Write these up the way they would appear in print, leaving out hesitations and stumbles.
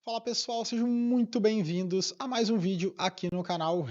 Fala pessoal, sejam muito bem-vindos a mais um vídeo aqui no canal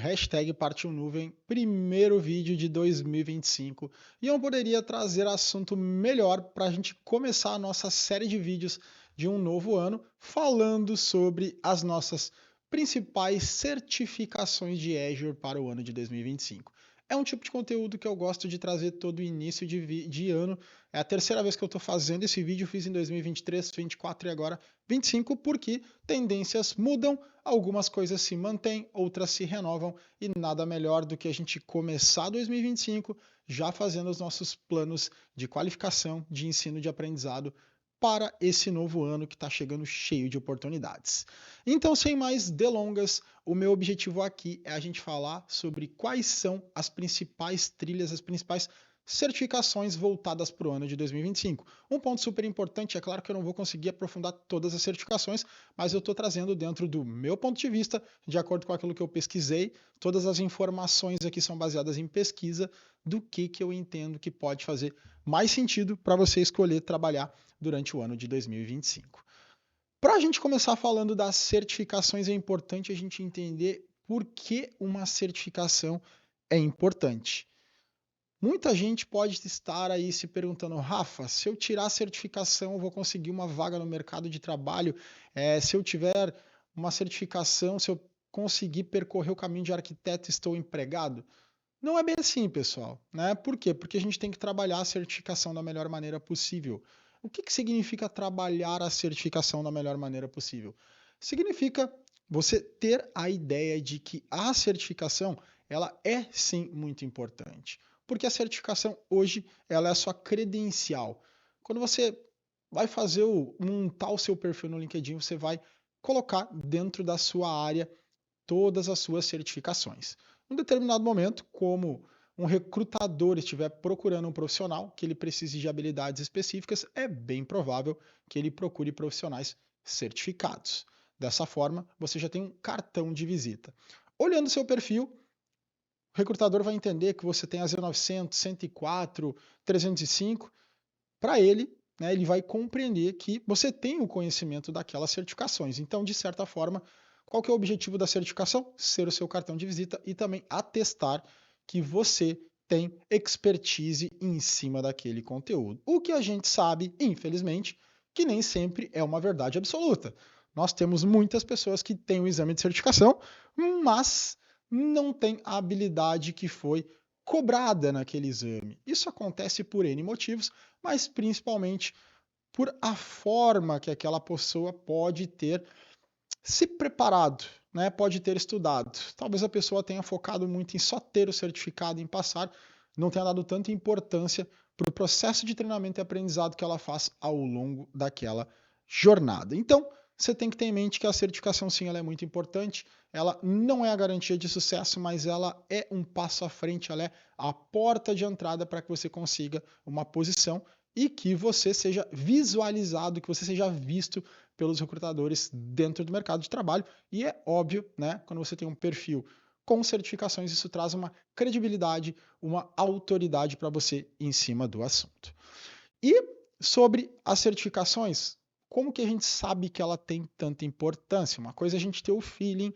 Partiu Nuvem, primeiro vídeo de 2025. E eu não poderia trazer assunto melhor para a gente começar a nossa série de vídeos de um novo ano, falando sobre as nossas principais certificações de Azure para o ano de 2025. É um tipo de conteúdo que eu gosto de trazer todo início de ano. É a terceira vez que eu estou fazendo esse vídeo, fiz em 2023, 2024 e agora 25, porque tendências mudam, algumas coisas se mantêm, outras se renovam, e nada melhor do que a gente começar 2025 já fazendo os nossos planos de qualificação, de ensino, de aprendizado para esse novo ano que está chegando cheio de oportunidades. Então, sem mais delongas, o meu objetivo aqui é a gente falar sobre quais são as principais trilhas, as principais certificações voltadas para o ano de 2025. Um ponto super importante, é claro que eu não vou conseguir aprofundar todas as certificações, mas eu estou trazendo dentro do meu ponto de vista, de acordo com aquilo que eu pesquisei, todas as informações aqui são baseadas em pesquisa do que eu entendo que pode fazer mais sentido para você escolher trabalhar durante o ano de 2025. Para a gente começar falando das certificações, é importante a gente entender por que uma certificação é importante. Muita gente pode estar aí se perguntando, Rafa, se eu tirar a certificação, eu vou conseguir uma vaga no mercado de trabalho? Se eu tiver uma certificação, se eu conseguir percorrer o caminho de arquiteto, estou empregado? Não é bem assim, pessoal, né? Por quê? Porque a gente tem que trabalhar a certificação da melhor maneira possível. O que significa trabalhar a certificação da melhor maneira possível? Significa você ter a ideia de que a certificação, ela é sim muito importante. Porque a certificação hoje, ela é a sua credencial. Quando você vai fazer montar o seu perfil no LinkedIn, você vai colocar dentro da sua área todas as suas certificações. Em um determinado momento, como um recrutador estiver procurando um profissional que ele precise de habilidades específicas, é bem provável que ele procure profissionais certificados. Dessa forma, você já tem um cartão de visita. Olhando seu perfil, o recrutador vai entender que você tem a 0900, 104, 305. Para ele, né, ele vai compreender que você tem o conhecimento daquelas certificações. Então, de certa forma, qual que é o objetivo da certificação? Ser o seu cartão de visita e também atestar que você tem expertise em cima daquele conteúdo. O que a gente sabe, infelizmente, que nem sempre é uma verdade absoluta. Nós temos muitas pessoas que têm o exame de certificação, mas não têm a habilidade que foi cobrada naquele exame. Isso acontece por N motivos, mas principalmente por a forma que aquela pessoa pode ter se preparado, né? Pode ter estudado. Talvez a pessoa tenha focado muito em só ter o certificado, em passar, não tenha dado tanta importância para o processo de treinamento e aprendizado que ela faz ao longo daquela jornada. Então, você tem que ter em mente que a certificação, sim, ela é muito importante. Ela não é a garantia de sucesso, mas ela é um passo à frente, ela é a porta de entrada para que você consiga uma posição e que você seja visualizado, que você seja visto pelos recrutadores dentro do mercado de trabalho. E é óbvio, né, quando você tem um perfil com certificações, isso traz uma credibilidade, uma autoridade para você em cima do assunto. E sobre as certificações, como que a gente sabe que ela tem tanta importância? Uma coisa é a gente ter o feeling,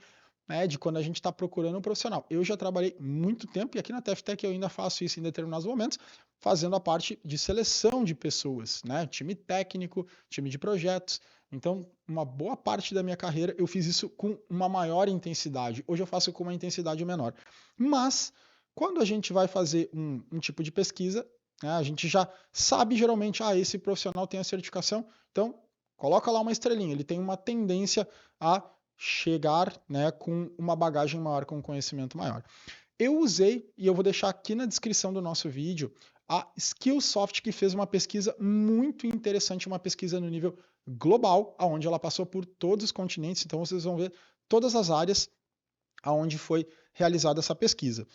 né, de quando a gente está procurando um profissional. Eu já trabalhei muito tempo, e aqui na TFTech eu ainda faço isso em determinados momentos, fazendo a parte de seleção de pessoas, né, time técnico, time de projetos. Então, uma boa parte da minha carreira eu fiz isso com uma maior intensidade. Hoje eu faço com uma intensidade menor. Mas, quando a gente vai fazer um tipo de pesquisa, né, a gente já sabe geralmente, esse profissional tem a certificação, então coloca lá uma estrelinha. Ele tem uma tendência a chegar, né, com uma bagagem maior, com um conhecimento maior. Eu usei, e eu vou deixar aqui na descrição do nosso vídeo, a Skillsoft, que fez uma pesquisa muito interessante, uma pesquisa no nível global, onde ela passou por todos os continentes, então vocês vão ver todas as áreas onde foi realizada essa pesquisa.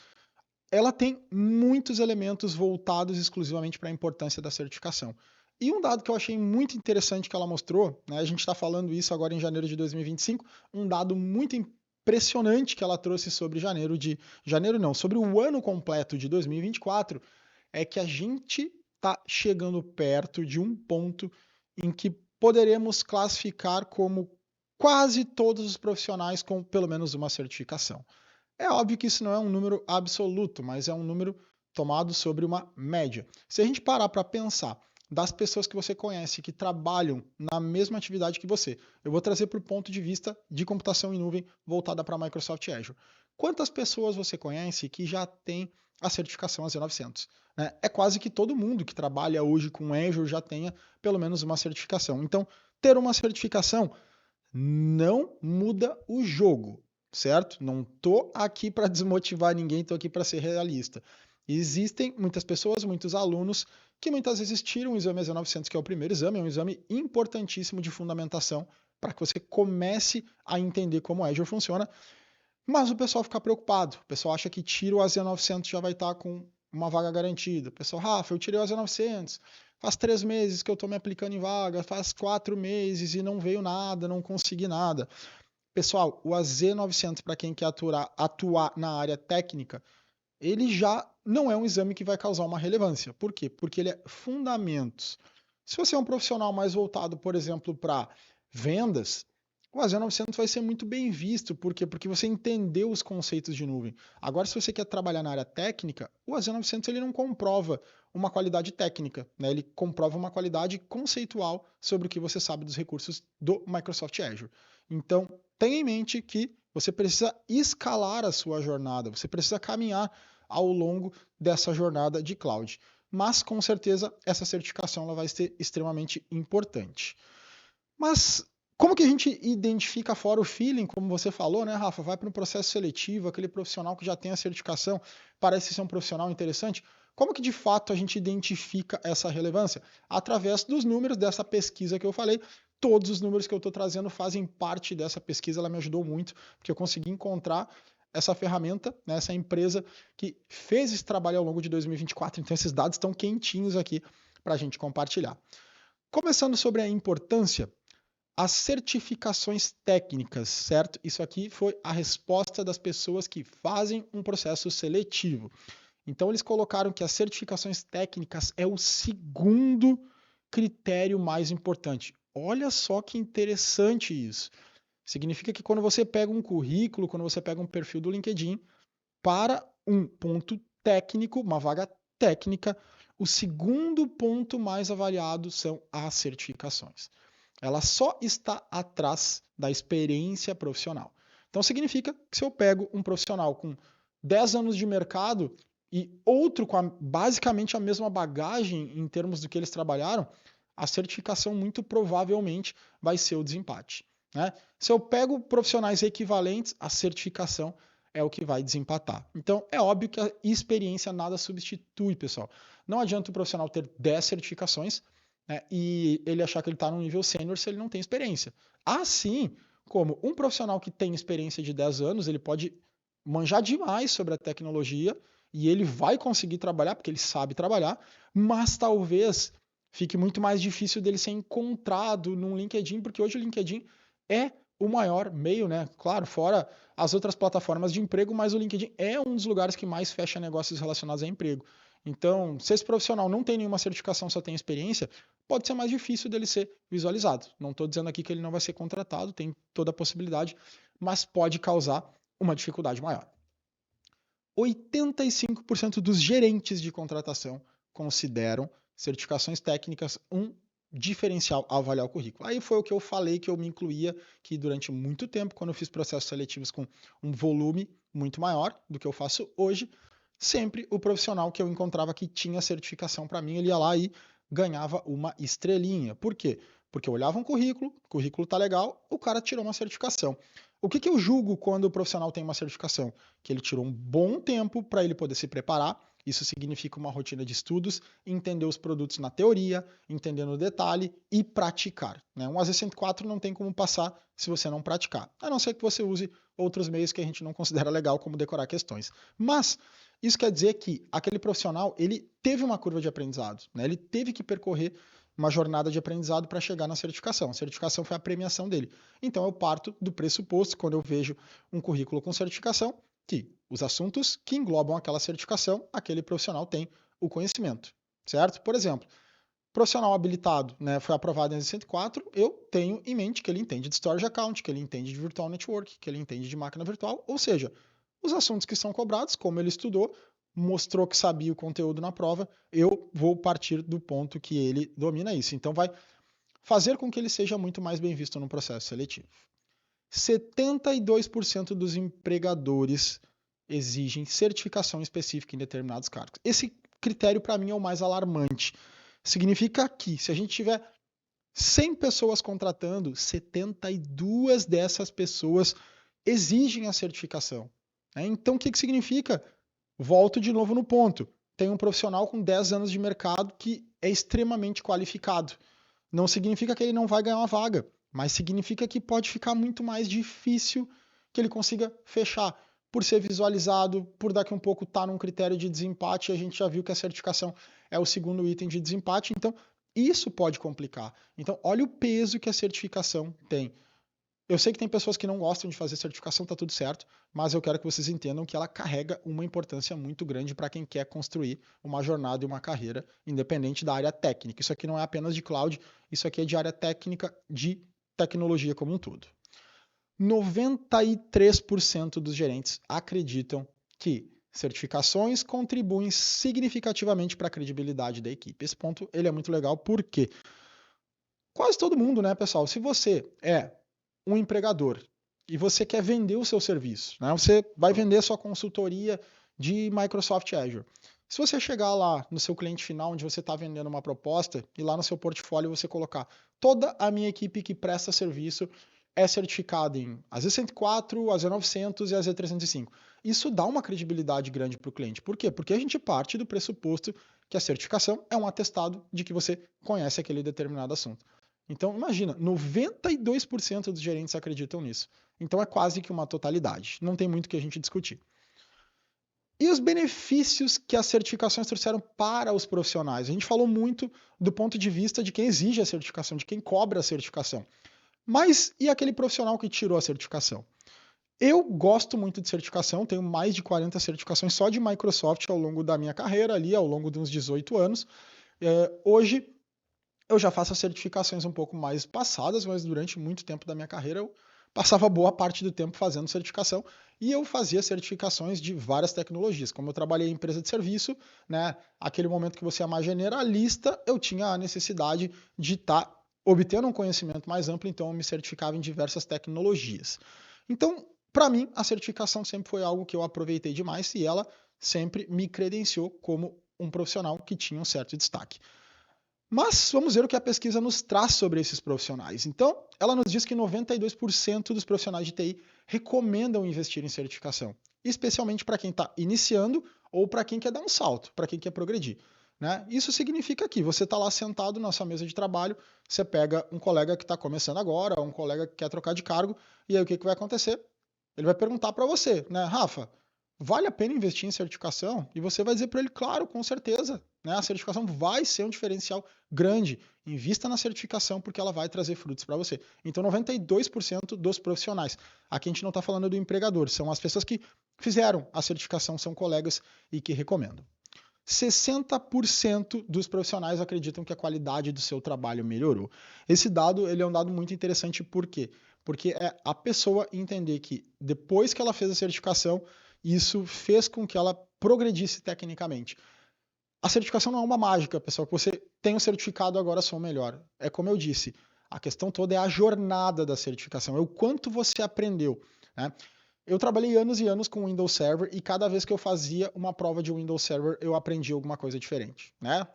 Ela tem muitos elementos voltados exclusivamente para a importância da certificação. E um dado que eu achei muito interessante que ela mostrou, né, a gente está falando isso agora em janeiro de 2025, um dado muito impressionante que ela trouxe sobre sobre o ano completo de 2024, é que a gente está chegando perto de um ponto em que poderemos classificar como quase todos os profissionais com pelo menos uma certificação. É óbvio que isso não é um número absoluto, mas é um número tomado sobre uma média. Se a gente parar para pensar das pessoas que você conhece que trabalham na mesma atividade que você, eu vou trazer para o ponto de vista de computação em nuvem voltada para a Microsoft Azure. Quantas pessoas você conhece que já tem a certificação AZ900? Né? É quase que todo mundo que trabalha hoje com Azure já tenha pelo menos uma certificação. Então, ter uma certificação não muda o jogo, certo? Não tô aqui para desmotivar ninguém, tô aqui para ser realista. Existem muitas pessoas, muitos alunos que muitas vezes tiram o exame AZ900, que é o primeiro exame, é um exame importantíssimo de fundamentação para que você comece a entender como a Azure funciona, mas o pessoal fica preocupado. O pessoal acha que tira o AZ900 já vai estar com uma vaga garantida. O pessoal, Rafa, eu tirei o AZ900, faz 3 meses que eu estou me aplicando em vaga, faz 4 meses e não veio nada, não consegui nada. Pessoal, o AZ900, para quem quer atuar na área técnica, ele já não é um exame que vai causar uma relevância. Por quê? Porque ele é fundamentos. Se você é um profissional mais voltado, por exemplo, para vendas, o AZ900 vai ser muito bem visto. Por quê? Porque você entendeu os conceitos de nuvem. Agora, se você quer trabalhar na área técnica, o AZ900 ele não comprova uma qualidade técnica, né? Ele comprova uma qualidade conceitual sobre o que você sabe dos recursos do Microsoft Azure. Então, tenha em mente que você precisa escalar a sua jornada, você precisa caminhar ao longo dessa jornada de cloud. Mas, com certeza, essa certificação ela vai ser extremamente importante. Mas como que a gente identifica fora o feeling, como você falou, né, Rafa? Vai para um processo seletivo, aquele profissional que já tem a certificação, parece ser um profissional interessante. Como que de fato a gente identifica essa relevância? Através dos números dessa pesquisa que eu falei. Todos os números que eu estou trazendo fazem parte dessa pesquisa, ela me ajudou muito, porque eu consegui encontrar essa ferramenta, né, essa empresa que fez esse trabalho ao longo de 2024. Então, esses dados estão quentinhos aqui para a gente compartilhar. Começando sobre a importância, as certificações técnicas, certo? Isso aqui foi a resposta das pessoas que fazem um processo seletivo. Então, eles colocaram que as certificações técnicas é o segundo critério mais importante. Olha só que interessante isso. Significa que quando você pega um currículo, quando você pega um perfil do LinkedIn, para um ponto técnico, uma vaga técnica, o segundo ponto mais avaliado são as certificações. Ela só está atrás da experiência profissional. Então significa que se eu pego um profissional com 10 anos de mercado e outro com basicamente a mesma bagagem em termos do que eles trabalharam, a certificação muito provavelmente vai ser o desempate. Né? Se eu pego profissionais equivalentes, a certificação é o que vai desempatar. Então, é óbvio que a experiência nada substitui, pessoal. Não adianta o profissional ter 10 certificações, né, e ele achar que ele está no nível sênior se ele não tem experiência. Assim como um profissional que tem experiência de 10 anos, ele pode manjar demais sobre a tecnologia e ele vai conseguir trabalhar, porque ele sabe trabalhar, mas talvez fique muito mais difícil dele ser encontrado no LinkedIn, porque hoje o LinkedIn é o maior meio, né? Claro, fora as outras plataformas de emprego, mas o LinkedIn é um dos lugares que mais fecha negócios relacionados a emprego. Então, se esse profissional não tem nenhuma certificação, só tem experiência, pode ser mais difícil dele ser visualizado. Não estou dizendo aqui que ele não vai ser contratado, tem toda a possibilidade, mas pode causar uma dificuldade maior. 85% dos gerentes de contratação consideram certificações técnicas um diferencial ao avaliar o currículo. Aí foi o que eu falei que eu me incluía, que durante muito tempo, quando eu fiz processos seletivos com um volume muito maior do que eu faço hoje, sempre o profissional que eu encontrava que tinha certificação para mim, ele ia lá e ganhava uma estrelinha. Por quê? Porque eu olhava um currículo, o currículo tá legal, o cara tirou uma certificação. O que eu julgo quando o profissional tem uma certificação? Que ele tirou um bom tempo para ele poder se preparar. Isso significa uma rotina de estudos, entender os produtos na teoria, entender no detalhe e praticar. Né? Um AZ104 não tem como passar se você não praticar, a não ser que você use outros meios que a gente não considera legal, como decorar questões. Mas isso quer dizer que aquele profissional ele teve uma curva de aprendizado, né? Ele teve que percorrer uma jornada de aprendizado para chegar na certificação. A certificação foi a premiação dele. Então eu parto do pressuposto, quando eu vejo um currículo com certificação, que os assuntos que englobam aquela certificação, aquele profissional tem o conhecimento, certo? Por exemplo, profissional habilitado, né, foi aprovado em ISO 104, eu tenho em mente que ele entende de storage account, que ele entende de virtual network, que ele entende de máquina virtual, ou seja, os assuntos que são cobrados, como ele estudou, mostrou que sabia o conteúdo na prova, eu vou partir do ponto que ele domina isso. Então vai fazer com que ele seja muito mais bem visto no processo seletivo. 72% dos empregadores exigem certificação específica em determinados cargos. Esse critério, para mim, é o mais alarmante. Significa que, se a gente tiver 100 pessoas contratando, 72 dessas pessoas exigem a certificação. Então, o que significa? Volto de novo no ponto. Tem um profissional com 10 anos de mercado que é extremamente qualificado. Não significa que ele não vai ganhar uma vaga, mas significa que pode ficar muito mais difícil que ele consiga fechar, por ser visualizado, por daqui um pouco estar num critério de desempate, e a gente já viu que a certificação é o segundo item de desempate, então isso pode complicar. Então, olha o peso que a certificação tem. Eu sei que tem pessoas que não gostam de fazer certificação, tá tudo certo, mas eu quero que vocês entendam que ela carrega uma importância muito grande para quem quer construir uma jornada e uma carreira, independente da área técnica. Isso aqui não é apenas de cloud, isso aqui é de área técnica de tecnologia como um todo. 93% dos gerentes acreditam que certificações contribuem significativamente para a credibilidade da equipe. Esse ponto ele é muito legal porque quase todo mundo, né, pessoal? Se você é um empregador e você quer vender o seu serviço, né? Você vai vender a sua consultoria de Microsoft Azure. Se você chegar lá no seu cliente final, onde você está vendendo uma proposta, e lá no seu portfólio você colocar toda a minha equipe que presta serviço é certificada em a Z104, a Z900 e a Z305. Isso dá uma credibilidade grande para o cliente. Por quê? Porque a gente parte do pressuposto que a certificação é um atestado de que você conhece aquele determinado assunto. Então, imagina, 92% dos gerentes acreditam nisso. Então, é quase que uma totalidade. Não tem muito o que a gente discutir. E os benefícios que as certificações trouxeram para os profissionais? A gente falou muito do ponto de vista de quem exige a certificação, de quem cobra a certificação. Mas e aquele profissional que tirou a certificação? Eu gosto muito de certificação, tenho mais de 40 certificações só de Microsoft ao longo da minha carreira, ali ao longo de uns 18 anos. Hoje, eu já faço as certificações um pouco mais passadas, mas durante muito tempo da minha carreira eu passava boa parte do tempo fazendo certificação e eu fazia certificações de várias tecnologias. Como eu trabalhei em empresa de serviço, né, aquele momento que você é mais generalista, eu tinha a necessidade de estar obtendo um conhecimento mais amplo, então eu me certificava em diversas tecnologias. Então, para mim, a certificação sempre foi algo que eu aproveitei demais e ela sempre me credenciou como um profissional que tinha um certo destaque. Mas vamos ver o que a pesquisa nos traz sobre esses profissionais. Então, ela nos diz que 92% dos profissionais de TI recomendam investir em certificação, especialmente para quem está iniciando ou para quem quer dar um salto, para quem quer progredir. Né? Isso significa que você está lá sentado na sua mesa de trabalho, você pega um colega que está começando agora, um colega que quer trocar de cargo, e aí o que vai acontecer? Ele vai perguntar para você, né, Rafa, vale a pena investir em certificação? E você vai dizer para ele, claro, com certeza. Né? A certificação vai ser um diferencial grande. Invista na certificação porque ela vai trazer frutos para você. Então, 92% dos profissionais. Aqui a gente não está falando do empregador, são as pessoas que fizeram a certificação, são colegas e que recomendam. 60% dos profissionais acreditam que a qualidade do seu trabalho melhorou. Esse dado ele é um dado muito interessante, por quê? Porque é a pessoa entender que depois que ela fez a certificação, isso fez com que ela progredisse tecnicamente. A certificação não é uma mágica, pessoal, que você tem o certificado, agora sou melhor. É como eu disse, a questão toda é a jornada da certificação, é o quanto você aprendeu. Né? Eu trabalhei anos e anos com Windows Server e cada vez que eu fazia uma prova de Windows Server, eu aprendi alguma coisa diferente. Né?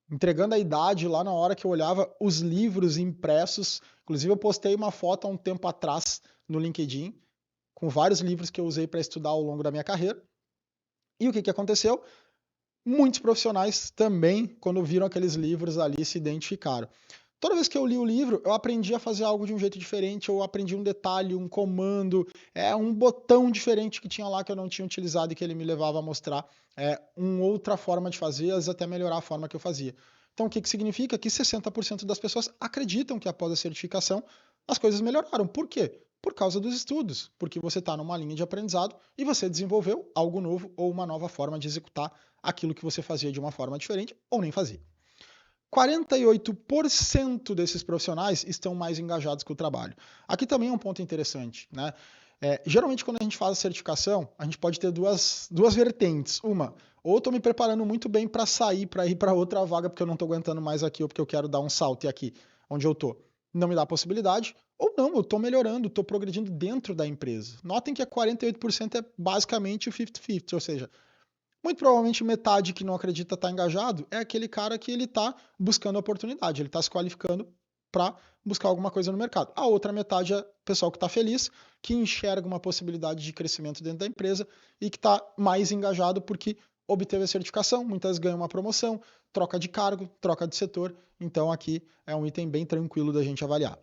Entregando a idade, lá na hora que eu olhava os livros impressos, inclusive eu postei uma foto há um tempo atrás no LinkedIn, com vários livros que eu usei para estudar ao longo da minha carreira. E o que aconteceu? Muitos profissionais também, quando viram aqueles livros ali, se identificaram. Toda vez que eu li o livro, eu aprendi a fazer algo de um jeito diferente, eu aprendi um detalhe, um comando, um botão diferente que tinha lá que eu não tinha utilizado e que ele me levava a mostrar uma outra forma de fazer, às vezes até melhorar a forma que eu fazia. Então, o que significa? Que 60% das pessoas acreditam que após a certificação as coisas melhoraram. Por quê? Por causa dos estudos, porque você está numa linha de aprendizado e você desenvolveu algo novo ou uma nova forma de executar aquilo que você fazia de uma forma diferente ou nem fazia. 48% desses profissionais estão mais engajados com o trabalho. Aqui também é um ponto interessante, né? Geralmente, quando a gente faz a certificação, a gente pode ter duas vertentes. Uma, ou estou me preparando muito bem para sair, para ir para outra vaga, porque eu não estou aguentando mais aqui, ou porque eu quero dar um salto e aqui, onde eu estou, não me dá a possibilidade. Ou não, eu estou melhorando, estou progredindo dentro da empresa. Notem que 48% é basicamente o 50-50, ou seja, muito provavelmente metade que não acredita estar engajado é aquele cara que ele está buscando oportunidade, ele está se qualificando para buscar alguma coisa no mercado. A outra metade é o pessoal que está feliz, que enxerga uma possibilidade de crescimento dentro da empresa e que está mais engajado porque obteve a certificação, muitas ganham uma promoção, troca de cargo, troca de setor. Então aqui é um item bem tranquilo da gente avaliar.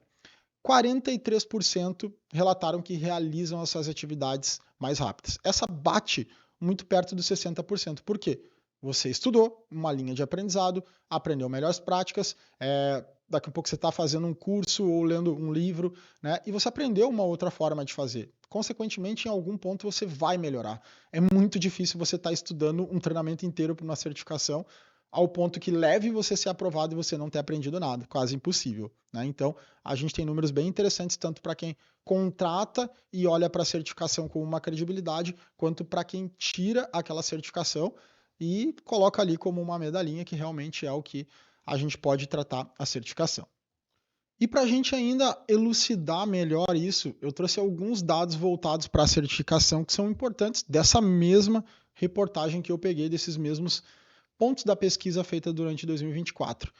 43% relataram que realizam essas atividades mais rápidas. Essa bate muito perto dos 60%. Por quê? Você estudou uma linha de aprendizado, aprendeu melhores práticas, daqui a pouco você está fazendo um curso ou lendo um livro, né? E você aprendeu uma outra forma de fazer. Consequentemente, em algum ponto você vai melhorar. É muito difícil você estar estudando um treinamento inteiro para uma certificação ao ponto que leve você a ser aprovado e você não ter aprendido nada. Quase impossível, né? Então, a gente tem números bem interessantes, tanto para quem contrata e olha para a certificação com uma credibilidade, quanto para quem tira aquela certificação e coloca ali como uma medalhinha, que realmente é o que a gente pode tratar a certificação. E para a gente ainda elucidar melhor isso, eu trouxe alguns dados voltados para a certificação que são importantes dessa mesma reportagem que eu peguei, desses mesmos pontos da pesquisa feita durante 2024.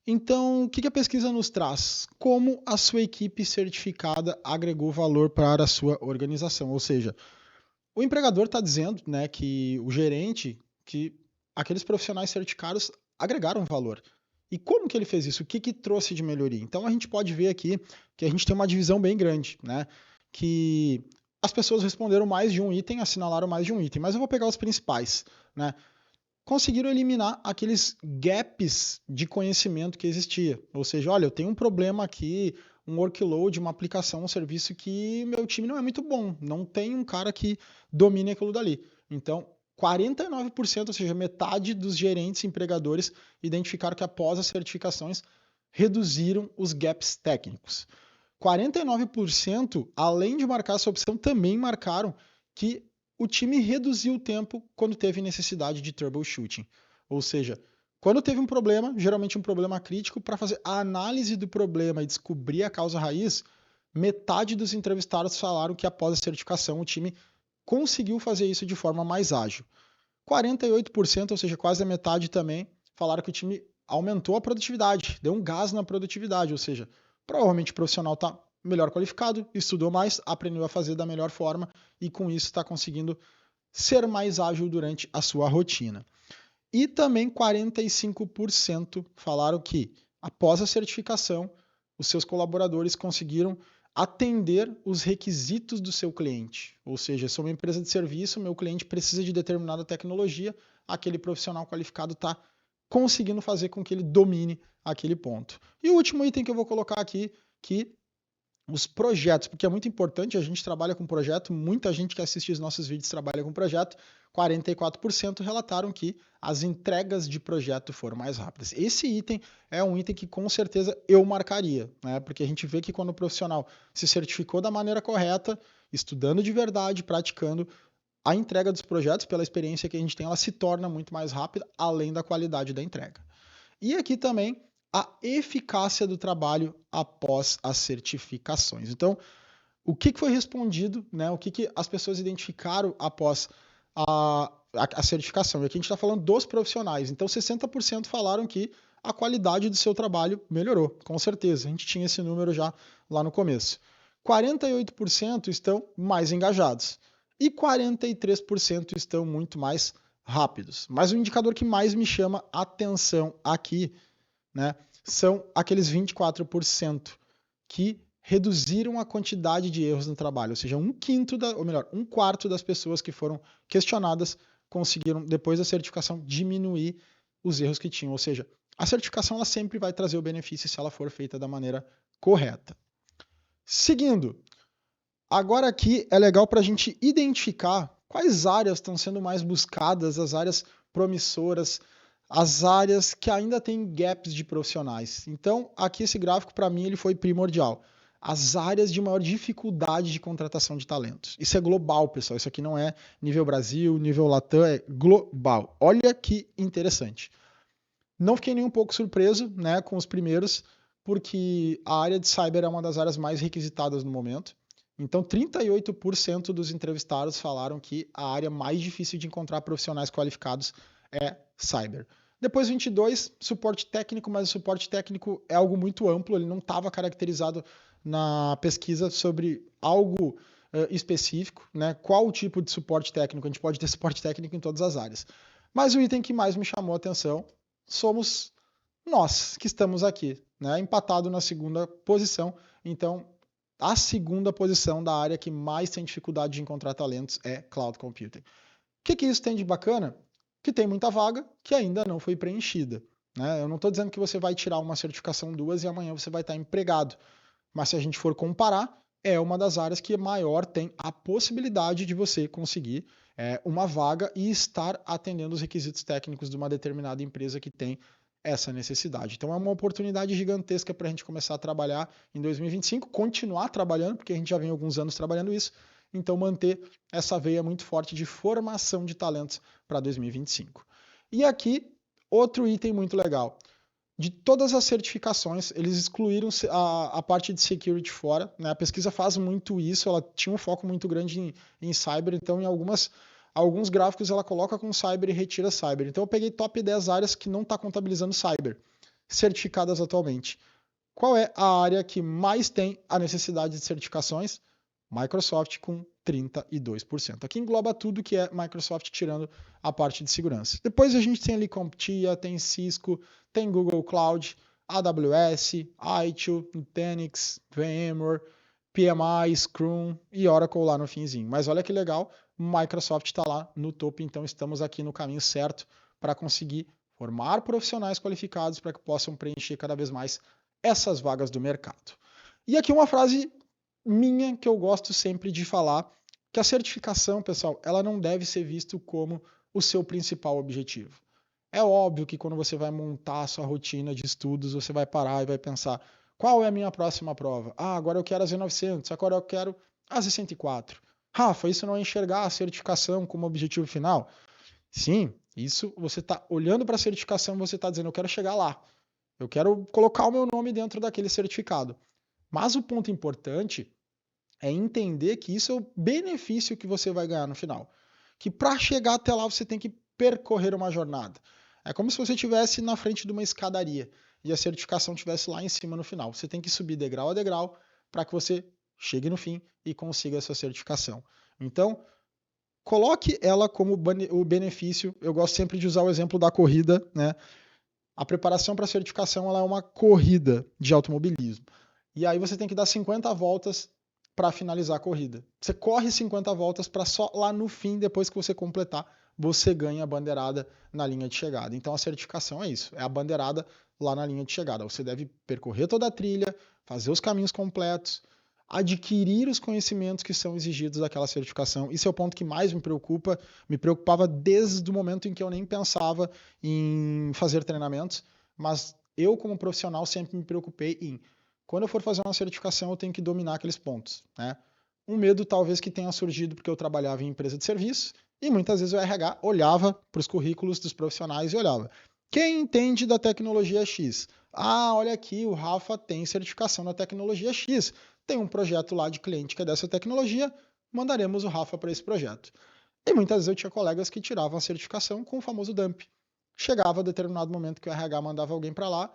Então, o que a pesquisa nos traz? Como a sua equipe certificada agregou valor para a sua organização? Ou seja, o empregador está dizendo, né, que o gerente, que aqueles profissionais certificados agregaram valor. E como que ele fez isso? O que trouxe de melhoria? Então, a gente pode ver aqui que a gente tem uma divisão bem grande, né? Que as pessoas responderam mais de um item, assinalaram mais de um item, mas eu vou pegar os principais, né? Conseguiram eliminar aqueles gaps de conhecimento que existia. Ou seja, olha, eu tenho um problema aqui, um workload, uma aplicação, um serviço que meu time não é muito bom, não tem um cara que domine aquilo dali. Então, 49%, ou seja, metade dos gerentes e empregadores identificaram que após as certificações reduziram os gaps técnicos. 49%, além de marcar essa opção, também marcaram que o time reduziu o tempo quando teve necessidade de troubleshooting. Ou seja, quando teve um problema, geralmente um problema crítico, para fazer a análise do problema e descobrir a causa raiz, metade dos entrevistados falaram que após a certificação o time conseguiu fazer isso de forma mais ágil. 48%, ou seja, quase a metade também, falaram que o time aumentou a produtividade, deu um gás na produtividade, ou seja, provavelmente o profissional está melhor qualificado, estudou mais, aprendeu a fazer da melhor forma e com isso está conseguindo ser mais ágil durante a sua rotina. E também 45% falaram que após a certificação, os seus colaboradores conseguiram atender os requisitos do seu cliente. Ou seja, sou uma empresa de serviço, meu cliente precisa de determinada tecnologia, aquele profissional qualificado está conseguindo fazer com que ele domine aquele ponto. E o último item que eu vou colocar aqui, que os projetos, porque é muito importante, a gente trabalha com projeto, muita gente que assiste os nossos vídeos trabalha com projeto, 44% relataram que as entregas de projeto foram mais rápidas. Esse item é um item que com certeza eu marcaria, né? Porque a gente vê que quando o profissional se certificou da maneira correta, estudando de verdade, praticando, a entrega dos projetos, pela experiência que a gente tem, ela se torna muito mais rápida, além da qualidade da entrega. E aqui também a eficácia do trabalho após as certificações. Então, o que foi respondido, né? O que as pessoas identificaram após a certificação? E aqui a gente está falando dos profissionais. Então, 60% falaram que a qualidade do seu trabalho melhorou, com certeza. A gente tinha esse número já lá no começo. 48% estão mais engajados e 43% estão muito mais rápidos. Mas o indicador que mais me chama a atenção aqui, né, são aqueles 24% que reduziram a quantidade de erros no trabalho, ou seja, um quarto das pessoas que foram questionadas conseguiram, depois da certificação, diminuir os erros que tinham, ou seja, a certificação ela sempre vai trazer o benefício se ela for feita da maneira correta. Seguindo, agora aqui é legal para a gente identificar quais áreas estão sendo mais buscadas, as áreas promissoras, as áreas que ainda têm gaps de profissionais. Então, aqui esse gráfico, para mim, ele foi primordial. As áreas de maior dificuldade de contratação de talentos. Isso é global, pessoal. Isso aqui não é nível Brasil, nível Latam, é global. Olha que interessante. Não fiquei nem um pouco surpreso, né, com os primeiros, porque a área de cyber é uma das áreas mais requisitadas no momento. Então, 38% dos entrevistados falaram que a área mais difícil de encontrar profissionais qualificados é cyber. Depois, 22, suporte técnico, mas o suporte técnico é algo muito amplo, ele não estava caracterizado na pesquisa sobre algo específico, né? Qual o tipo de suporte técnico? A gente pode ter suporte técnico em todas as áreas. Mas o item que mais me chamou a atenção somos nós que estamos aqui, né? Empatado na segunda posição. Então, a segunda posição da área que mais tem dificuldade de encontrar talentos é Cloud Computing. O que isso tem de bacana? Que tem muita vaga que ainda não foi preenchida. Né? Eu não estou dizendo que você vai tirar uma certificação, duas, e amanhã você vai estar empregado. Mas se a gente for comparar, é uma das áreas que maior tem a possibilidade de você conseguir uma vaga e estar atendendo os requisitos técnicos de uma determinada empresa que tem essa necessidade. Então é uma oportunidade gigantesca para a gente começar a trabalhar em 2025, continuar trabalhando, porque a gente já vem alguns anos trabalhando isso, então manter essa veia muito forte de formação de talentos para 2025. E aqui, outro item muito legal. De todas as certificações, eles excluíram a parte de security fora. Né? A pesquisa faz muito isso, ela tinha um foco muito grande em cyber, então em alguns gráficos ela coloca com cyber e retira cyber. Então eu peguei top 10 áreas que não está contabilizando cyber, certificadas atualmente. Qual é a área que mais tem a necessidade de certificações? Microsoft com 32%. Aqui engloba tudo que é Microsoft, tirando a parte de segurança. Depois a gente tem ali CompTIA, tem Cisco, tem Google Cloud, AWS, ITIL, Nutanix, VMware, PMI, Scrum e Oracle lá no finzinho. Mas olha que legal, Microsoft está lá no topo, então estamos aqui no caminho certo para conseguir formar profissionais qualificados para que possam preencher cada vez mais essas vagas do mercado. E aqui uma frase minha que eu gosto sempre de falar, que a certificação, pessoal, ela não deve ser vista como o seu principal objetivo. É óbvio que quando você vai montar a sua rotina de estudos, você vai parar e vai pensar, qual é a minha próxima prova? Ah, agora eu quero a Z900, agora eu quero a Z104. Rafa, isso não é enxergar a certificação como objetivo final? Sim, isso você está olhando para a certificação, você está dizendo, eu quero chegar lá. Eu quero colocar o meu nome dentro daquele certificado. Mas o ponto importante é entender que isso é o benefício que você vai ganhar no final. Que para chegar até lá você tem que percorrer uma jornada. É como se você estivesse na frente de uma escadaria e a certificação estivesse lá em cima no final. Você tem que subir degrau a degrau para que você chegue no fim e consiga essa certificação. Então, coloque ela como o benefício. Eu gosto sempre de usar o exemplo da corrida, né? A preparação para a certificação ela é uma corrida de automobilismo. E aí você tem que dar 50 voltas para finalizar a corrida. Você corre 50 voltas para só lá no fim, depois que você completar, você ganha a bandeirada na linha de chegada. Então a certificação é isso, é a bandeirada lá na linha de chegada. Você deve percorrer toda a trilha, fazer os caminhos completos, adquirir os conhecimentos que são exigidos daquela certificação. Isso é o ponto que mais me preocupa. Me preocupava desde o momento em que eu nem pensava em fazer treinamentos, mas eu, como profissional, sempre me preocupei em, quando eu for fazer uma certificação, eu tenho que dominar aqueles pontos. Né? Um medo talvez que tenha surgido porque eu trabalhava em empresa de serviço e muitas vezes o RH olhava para os currículos dos profissionais e olhava, quem entende da tecnologia X? Ah, olha aqui, o Rafa tem certificação na tecnologia X. Tem um projeto lá de cliente que é dessa tecnologia, mandaremos o Rafa para esse projeto. E muitas vezes eu tinha colegas que tiravam a certificação com o famoso dump. Chegava a determinado momento que o RH mandava alguém para lá,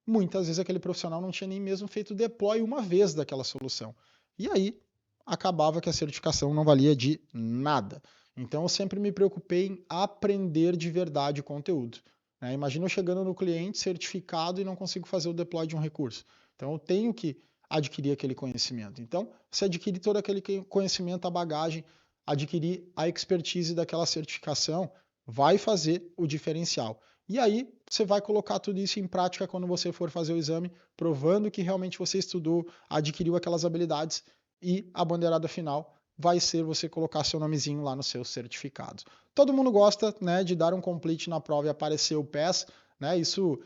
muitas vezes aquele profissional não tinha nem mesmo feito deploy uma vez daquela solução. E aí acabava que a certificação não valia de nada. Então eu sempre me preocupei em aprender de verdade o conteúdo. Né? Imagina eu chegando no cliente certificado e não consigo fazer o deploy de um recurso. Então eu tenho que adquirir aquele conhecimento. Então, você adquire todo aquele conhecimento, a bagagem, adquirir a expertise daquela certificação, vai fazer o diferencial. E aí, você vai colocar tudo isso em prática quando você for fazer o exame, provando que realmente você estudou, adquiriu aquelas habilidades e a bandeirada final vai ser você colocar seu nomezinho lá no seu certificado. Todo mundo gosta, né, de dar um complete na prova e aparecer o PES, né? Isso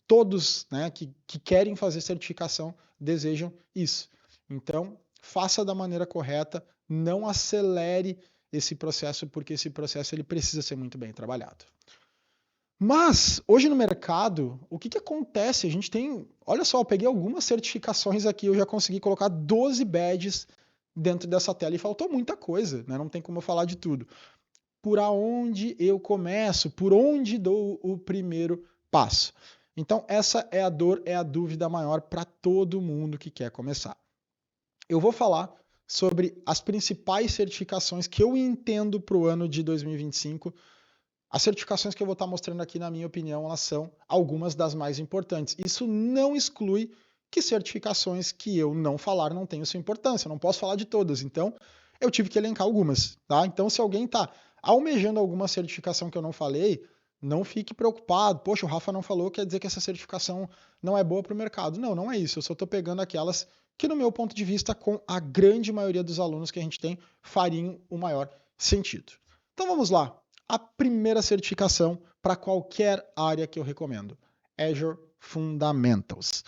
todos, né, que querem fazer certificação desejam isso. Então, faça da maneira correta, não acelere esse processo, porque esse processo ele precisa ser muito bem trabalhado. Mas, hoje no mercado, o que acontece? A gente tem... Olha só, eu peguei algumas certificações aqui, eu já consegui colocar 12 badges dentro dessa tela e faltou muita coisa, né? Não tem como eu falar de tudo. Por onde eu começo? Por onde dou o primeiro passo? Então, essa é a dor, é a dúvida maior para todo mundo que quer começar. Eu vou falar sobre as principais certificações que eu entendo para o ano de 2025. As certificações que eu vou estar mostrando aqui, na minha opinião, elas são algumas das mais importantes. Isso não exclui que certificações que eu não falar não tenham sua importância. Eu não posso falar de todas, então eu tive que elencar algumas, tá? Então, se alguém está almejando alguma certificação que eu não falei, não fique preocupado. Poxa, o Rafa não falou, quer dizer que essa certificação não é boa para o mercado. Não, não é isso. Eu só estou pegando aquelas que, no meu ponto de vista, com a grande maioria dos alunos que a gente tem, fariam o maior sentido. Então vamos lá. A primeira certificação para qualquer área que eu recomendo: Azure Fundamentals.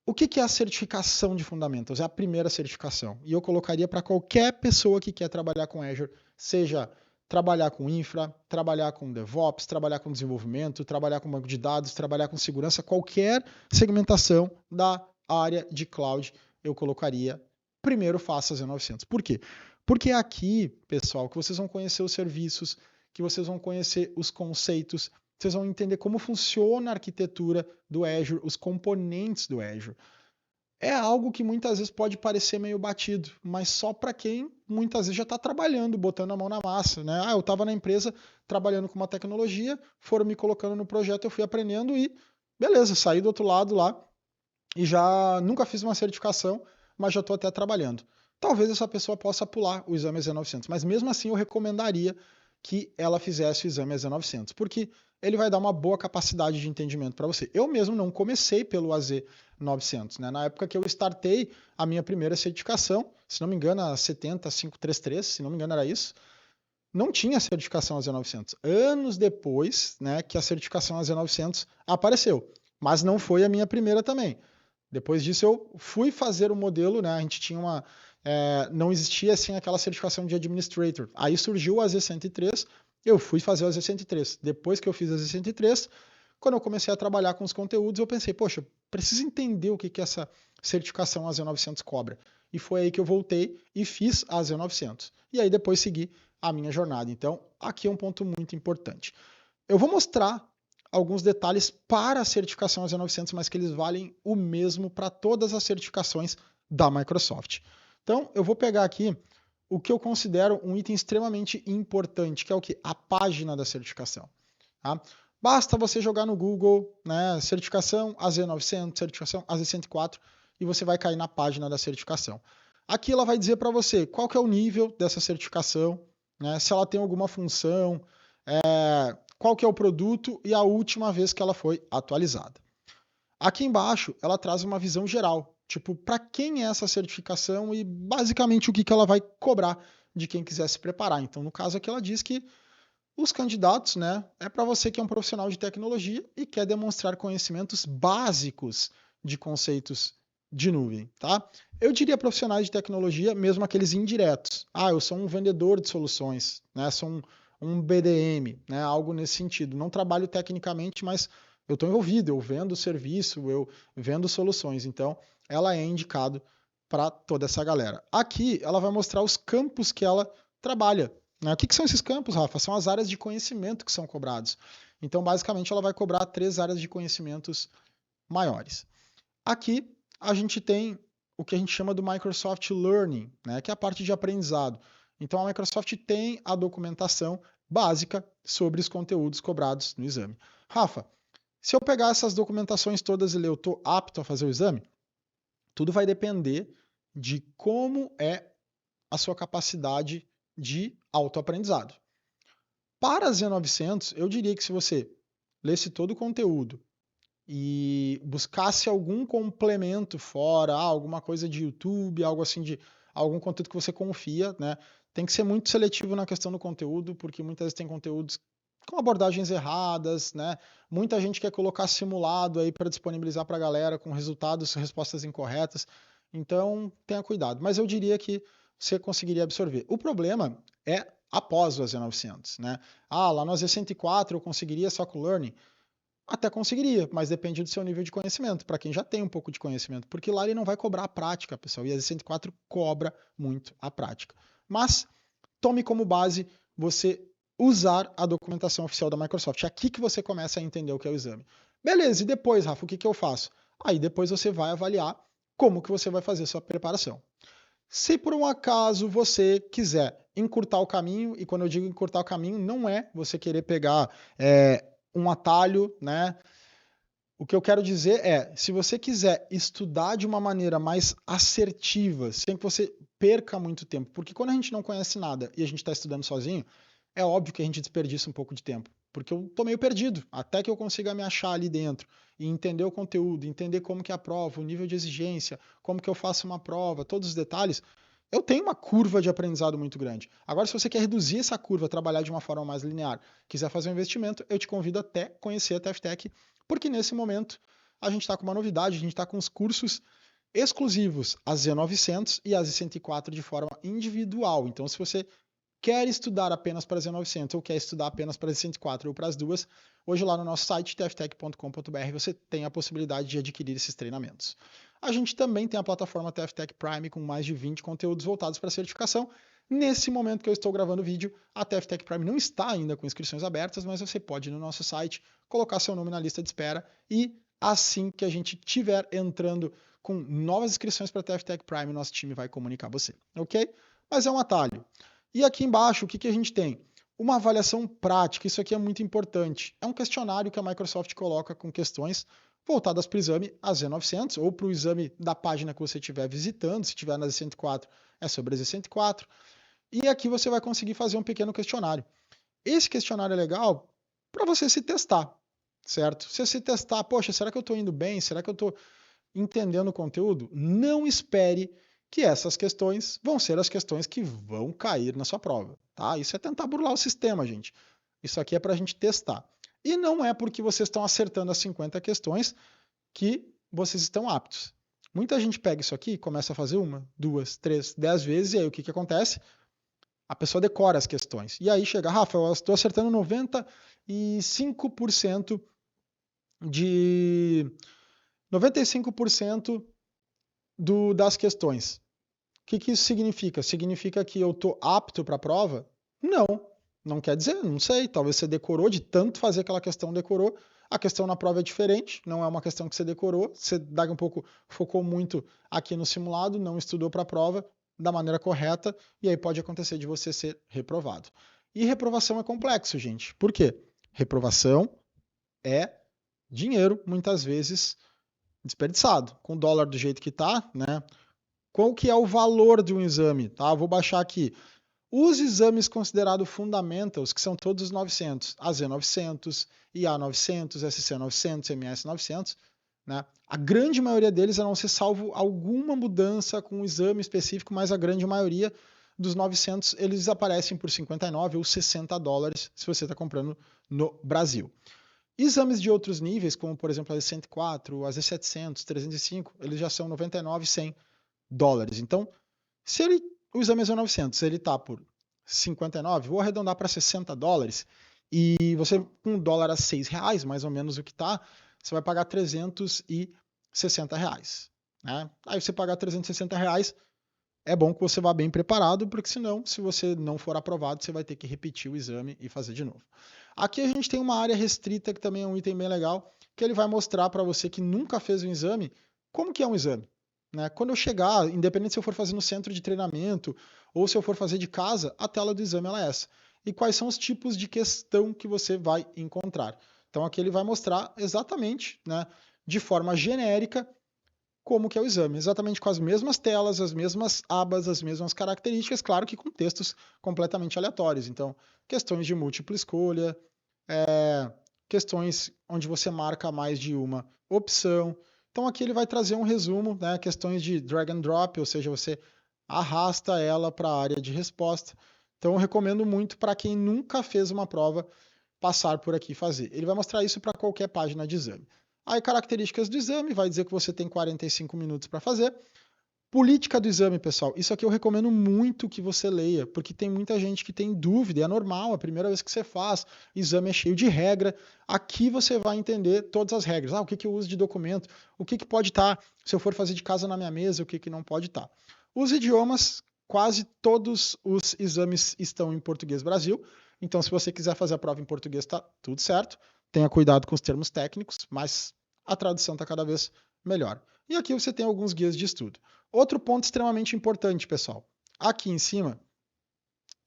O que é a certificação de Fundamentals? É a primeira certificação. E eu colocaria para qualquer pessoa que quer trabalhar com Azure, seja trabalhar com infra, trabalhar com DevOps, trabalhar com desenvolvimento, trabalhar com banco de dados, trabalhar com segurança, qualquer segmentação da área de cloud, eu colocaria primeiro faça a Z900. Por quê? Porque é aqui, pessoal, que vocês vão conhecer os serviços, que vocês vão conhecer os conceitos, vocês vão entender como funciona a arquitetura do Azure, os componentes do Azure. É algo que muitas vezes pode parecer meio batido, mas só para quem muitas vezes já está trabalhando, botando a mão na massa, né? Ah, eu estava na empresa trabalhando com uma tecnologia, foram me colocando no projeto, eu fui aprendendo e beleza, saí do outro lado lá e já nunca fiz uma certificação, mas já estou até trabalhando. Talvez essa pessoa possa pular o exame Z900, mas mesmo assim eu recomendaria que ela fizesse o exame Z900, porque ele vai dar uma boa capacidade de entendimento para você. Eu mesmo não comecei pelo AZ900, né? Na época que eu startei a minha primeira certificação, se não me engano, a 70533, se não me engano era isso, não tinha certificação AZ900. Anos depois, né, que a certificação AZ900apareceu, mas não foi a minha primeira também. Depois disso eu fui fazer o modelo, né? A gente tinha uma... não existia assim aquela certificação de Administrator. Aí surgiu o AZ103, eu fui fazer o AZ103. Depois que eu fiz o AZ103, quando eu comecei a trabalhar com os conteúdos, eu pensei, poxa, preciso entender o que essa certificação AZ900 cobra. E foi aí que eu voltei e fiz a AZ900. E aí depois segui a minha jornada. Então, aqui é um ponto muito importante. Eu vou mostrar alguns detalhes para a certificação AZ900, mas que eles valem o mesmo para todas as certificações da Microsoft. Então, eu vou pegar aqui o que eu considero um item extremamente importante, que é o que? A página da certificação. Tá? Basta você jogar no Google, né, certificação AZ900, certificação AZ104, e você vai cair na página da certificação. Aqui ela vai dizer para você qual que é o nível dessa certificação, né, se ela tem alguma função, qual que é o produto e a última vez que ela foi atualizada. Aqui embaixo, ela traz uma visão geral, tipo, para quem é essa certificação e basicamente o que ela vai cobrar de quem quiser se preparar. Então, no caso aqui, ela diz que os candidatos, né, é para você que é um profissional de tecnologia e quer demonstrar conhecimentos básicos de conceitos de nuvem, tá? Eu diria profissionais de tecnologia, mesmo aqueles indiretos. Ah, eu sou um vendedor de soluções, né? Sou um BDM, né? Algo nesse sentido. Não trabalho tecnicamente, mas eu estou envolvido, eu vendo serviço, eu vendo soluções. Então, ela é indicado para toda essa galera. Aqui, ela vai mostrar os campos que ela trabalha. Né? O que são esses campos, Rafa? São as áreas de conhecimento que são cobrados. Então, basicamente, ela vai cobrar 3 áreas de conhecimentos maiores. Aqui, a gente tem o que a gente chama do Microsoft Learning, né? Que é a parte de aprendizado. Então, a Microsoft tem a documentação básica sobre os conteúdos cobrados no exame. Rafa, se eu pegar essas documentações todas e ler, eu estou apto a fazer o exame? Tudo vai depender de como é a sua capacidade de autoaprendizado. Para a Z900, eu diria que se você lesse todo o conteúdo e buscasse algum complemento fora, alguma coisa de YouTube, algo assim de algum conteúdo que você confia, né? Tem que ser muito seletivo na questão do conteúdo, porque muitas vezes tem conteúdos com abordagens erradas, né? Muita gente quer colocar simulado aí para disponibilizar para a galera com resultados, respostas incorretas. Então, tenha cuidado. Mas eu diria que você conseguiria absorver. O problema é após o AZ900, né? Ah, lá no AZ104 eu conseguiria só com Learning? Até conseguiria, mas depende do seu nível de conhecimento, para quem já tem um pouco de conhecimento, porque lá ele não vai cobrar a prática, pessoal, e a AZ104 cobra muito a prática. Mas tome como base você usar a documentação oficial da Microsoft. É aqui que você começa a entender o que é o exame. Beleza, e depois, Rafa, o que eu faço? Aí depois você vai avaliar como que você vai fazer a sua preparação. Se por um acaso você quiser encurtar o caminho, e quando eu digo encurtar o caminho, não é você querer pegar um atalho, né? O que eu quero dizer é, se você quiser estudar de uma maneira mais assertiva, sem que você perca muito tempo, porque quando a gente não conhece nada e a gente está estudando sozinho, é óbvio que a gente desperdiça um pouco de tempo, porque eu tô meio perdido, até que eu consiga me achar ali dentro e entender o conteúdo, entender como que é a prova, o nível de exigência, como que eu faço uma prova, todos os detalhes, eu tenho uma curva de aprendizado muito grande. Agora, se você quer reduzir essa curva, trabalhar de uma forma mais linear, quiser fazer um investimento, eu te convido até conhecer a TFTech, porque nesse momento a gente está com uma novidade, a gente está com os cursos exclusivos, a Z900 e a Z104 de forma individual. Então, se você quer estudar apenas para a Z900 ou quer estudar apenas para a Z104 ou para as duas, hoje lá no nosso site, tftech.com.br, você tem a possibilidade de adquirir esses treinamentos. A gente também tem a plataforma TFTech Prime com mais de 20 conteúdos voltados para a certificação. Nesse momento que eu estou gravando o vídeo, a TFTech Prime não está ainda com inscrições abertas, mas você pode ir no nosso site, colocar seu nome na lista de espera e assim que a gente tiver entrando com novas inscrições para a TFTech Prime, nosso time vai comunicar você, ok? Mas é um atalho. E aqui embaixo, o que a gente tem? Uma avaliação prática, isso aqui é muito importante. É um questionário que a Microsoft coloca com questões voltadas para o exame AZ900 ou para o exame da página que você estiver visitando, se estiver na Z104, é sobre a Z104. E aqui você vai conseguir fazer um pequeno questionário. Esse questionário é legal para você se testar, certo? Se você se testar, poxa, será que eu estou indo bem? Será que eu estou entendendo o conteúdo? Não espere que essas questões vão ser as questões que vão cair na sua prova, tá? Isso é tentar burlar o sistema, gente. Isso aqui é para a gente testar. E não é porque vocês estão acertando as 50 questões que vocês estão aptos. Muita gente pega isso aqui, começa a fazer 1, 2, 3, 10 vezes, e aí o que acontece? A pessoa decora as questões. E aí chega, Rafa, eu estou acertando 95% de 95% das questões. O que isso significa? Significa que eu estou apto para a prova? Não, não quer dizer, não sei. Talvez você decorou, de tanto fazer aquela questão, decorou. A questão na prova é diferente, não é uma questão que você decorou. Você daqui um pouco focou muito aqui no simulado, não estudou para a prova da maneira correta, e aí pode acontecer de você ser reprovado. E reprovação é complexo, gente. Por quê? Reprovação é dinheiro, muitas vezes, desperdiçado. Com o dólar do jeito que está, né? Qual que é o valor de um exame? Tá? Vou baixar aqui. Os exames considerados fundamentals, que são todos os 900, AZ900, IA900, SC900, MS900, né? A grande maioria deles, a não ser salvo alguma mudança com um exame específico, mas a grande maioria dos 900, eles aparecem por 59 ou 60 dólares se você está comprando no Brasil. Exames de outros níveis, como por exemplo a Z104, a Z700, 305, eles já são 99, 100 dólares. Então, se o exame é 900, ele está por 59, vou arredondar para 60 dólares, e você, com um dólar a 6 reais, mais ou menos o que está, você vai pagar 360 reais. Né? Aí você pagar 360 reais, é bom que você vá bem preparado, porque senão, se você não for aprovado, você vai ter que repetir o exame e fazer de novo. Aqui a gente tem uma área restrita, que também é um item bem legal, que ele vai mostrar para você que nunca fez um exame, como que é um exame. Né? Quando eu chegar, independente se eu for fazer no centro de treinamento ou se eu for fazer de casa, a tela do exame ela é essa. E quais são os tipos de questão que você vai encontrar. Então aqui ele vai mostrar exatamente, né, de forma genérica, como que é o exame, exatamente com as mesmas telas, as mesmas abas, as mesmas características, claro que com textos completamente aleatórios. Então, questões de múltipla escolha, questões onde você marca mais de uma opção. Então aqui ele vai trazer um resumo, né, questões de drag and drop, ou seja, você arrasta ela para a área de resposta. Então eu recomendo muito para quem nunca fez uma prova passar por aqui e fazer. Ele vai mostrar isso para qualquer página de exame. Aí características do exame, vai dizer que você tem 45 minutos para fazer. Política do exame, pessoal. Isso aqui eu recomendo muito que você leia, porque tem muita gente que tem dúvida, é normal, é a primeira vez que você faz, exame é cheio de regra. Aqui você vai entender todas as regras. O que eu uso de documento, o que pode estar, se eu for fazer de casa na minha mesa, o que não pode estar. Os idiomas, quase todos os exames estão em português Brasil, então se você quiser fazer a prova em português, tá tudo certo. Tenha cuidado com os termos técnicos, mas a tradução está cada vez melhor. E aqui você tem alguns guias de estudo. Outro ponto extremamente importante, pessoal. Aqui em cima,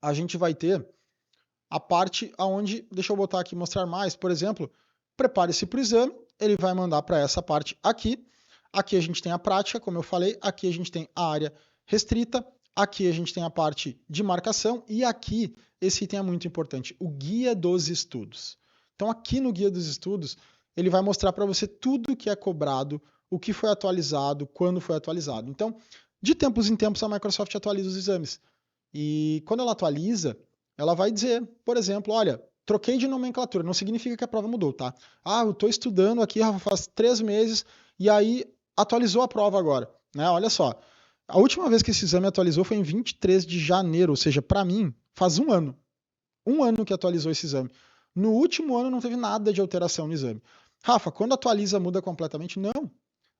a gente vai ter a parte onde, deixa eu botar aqui e mostrar mais, por exemplo, prepare-se para o exame, ele vai mandar para essa parte aqui. Aqui a gente tem a prática, como eu falei, aqui a gente tem a área restrita, aqui a gente tem a parte de marcação e aqui, esse item é muito importante, o guia dos estudos. Então aqui no guia dos estudos, ele vai mostrar para você tudo que é cobrado, o que foi atualizado, quando foi atualizado. Então, de tempos em tempos, a Microsoft atualiza os exames. E quando ela atualiza, ela vai dizer, por exemplo, olha, troquei de nomenclatura, não significa que a prova mudou, tá? Eu estou estudando aqui, Rafa, faz 3 meses, e aí atualizou a prova agora, né? Olha só, a última vez que esse exame atualizou foi em 23 de janeiro, ou seja, para mim, faz um ano. Um ano que atualizou esse exame. No último ano não teve nada de alteração no exame. Rafa, quando atualiza muda completamente? Não.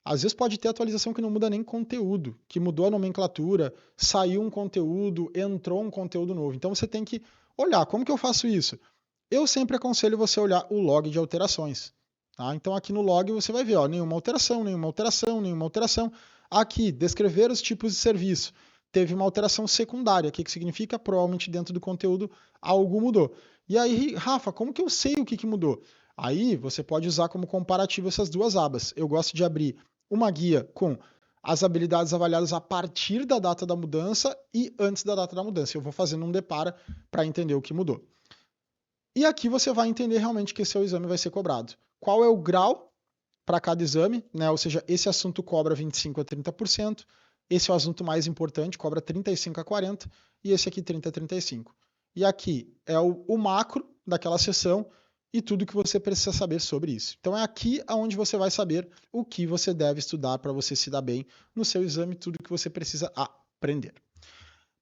Às vezes pode ter atualização que não muda nem conteúdo, que mudou a nomenclatura, saiu um conteúdo, entrou um conteúdo novo. Então você tem que olhar. Como que eu faço isso? Eu sempre aconselho você olhar o log de alterações. Tá? Então aqui no log você vai ver, nenhuma alteração, nenhuma alteração, nenhuma alteração. Aqui, descrever os tipos de serviço. Teve uma alteração secundária. O que significa? Provavelmente dentro do conteúdo algo mudou. E aí, Rafa, como que eu sei o que mudou? Aí você pode usar como comparativo essas duas abas. Eu gosto de abrir uma guia com as habilidades avaliadas a partir da data da mudança e antes da data da mudança. Eu vou fazendo um depara para entender o que mudou. E aqui você vai entender realmente que seu exame vai ser cobrado. Qual é o grau para cada exame, né? Ou seja, esse assunto cobra 25% a 30%, esse é o assunto mais importante, cobra 35% a 40%, e esse aqui 30% a 35%. E aqui é o macro daquela sessão, e tudo que você precisa saber sobre isso. Então é aqui onde você vai saber o que você deve estudar para você se dar bem no seu exame, tudo que você precisa aprender.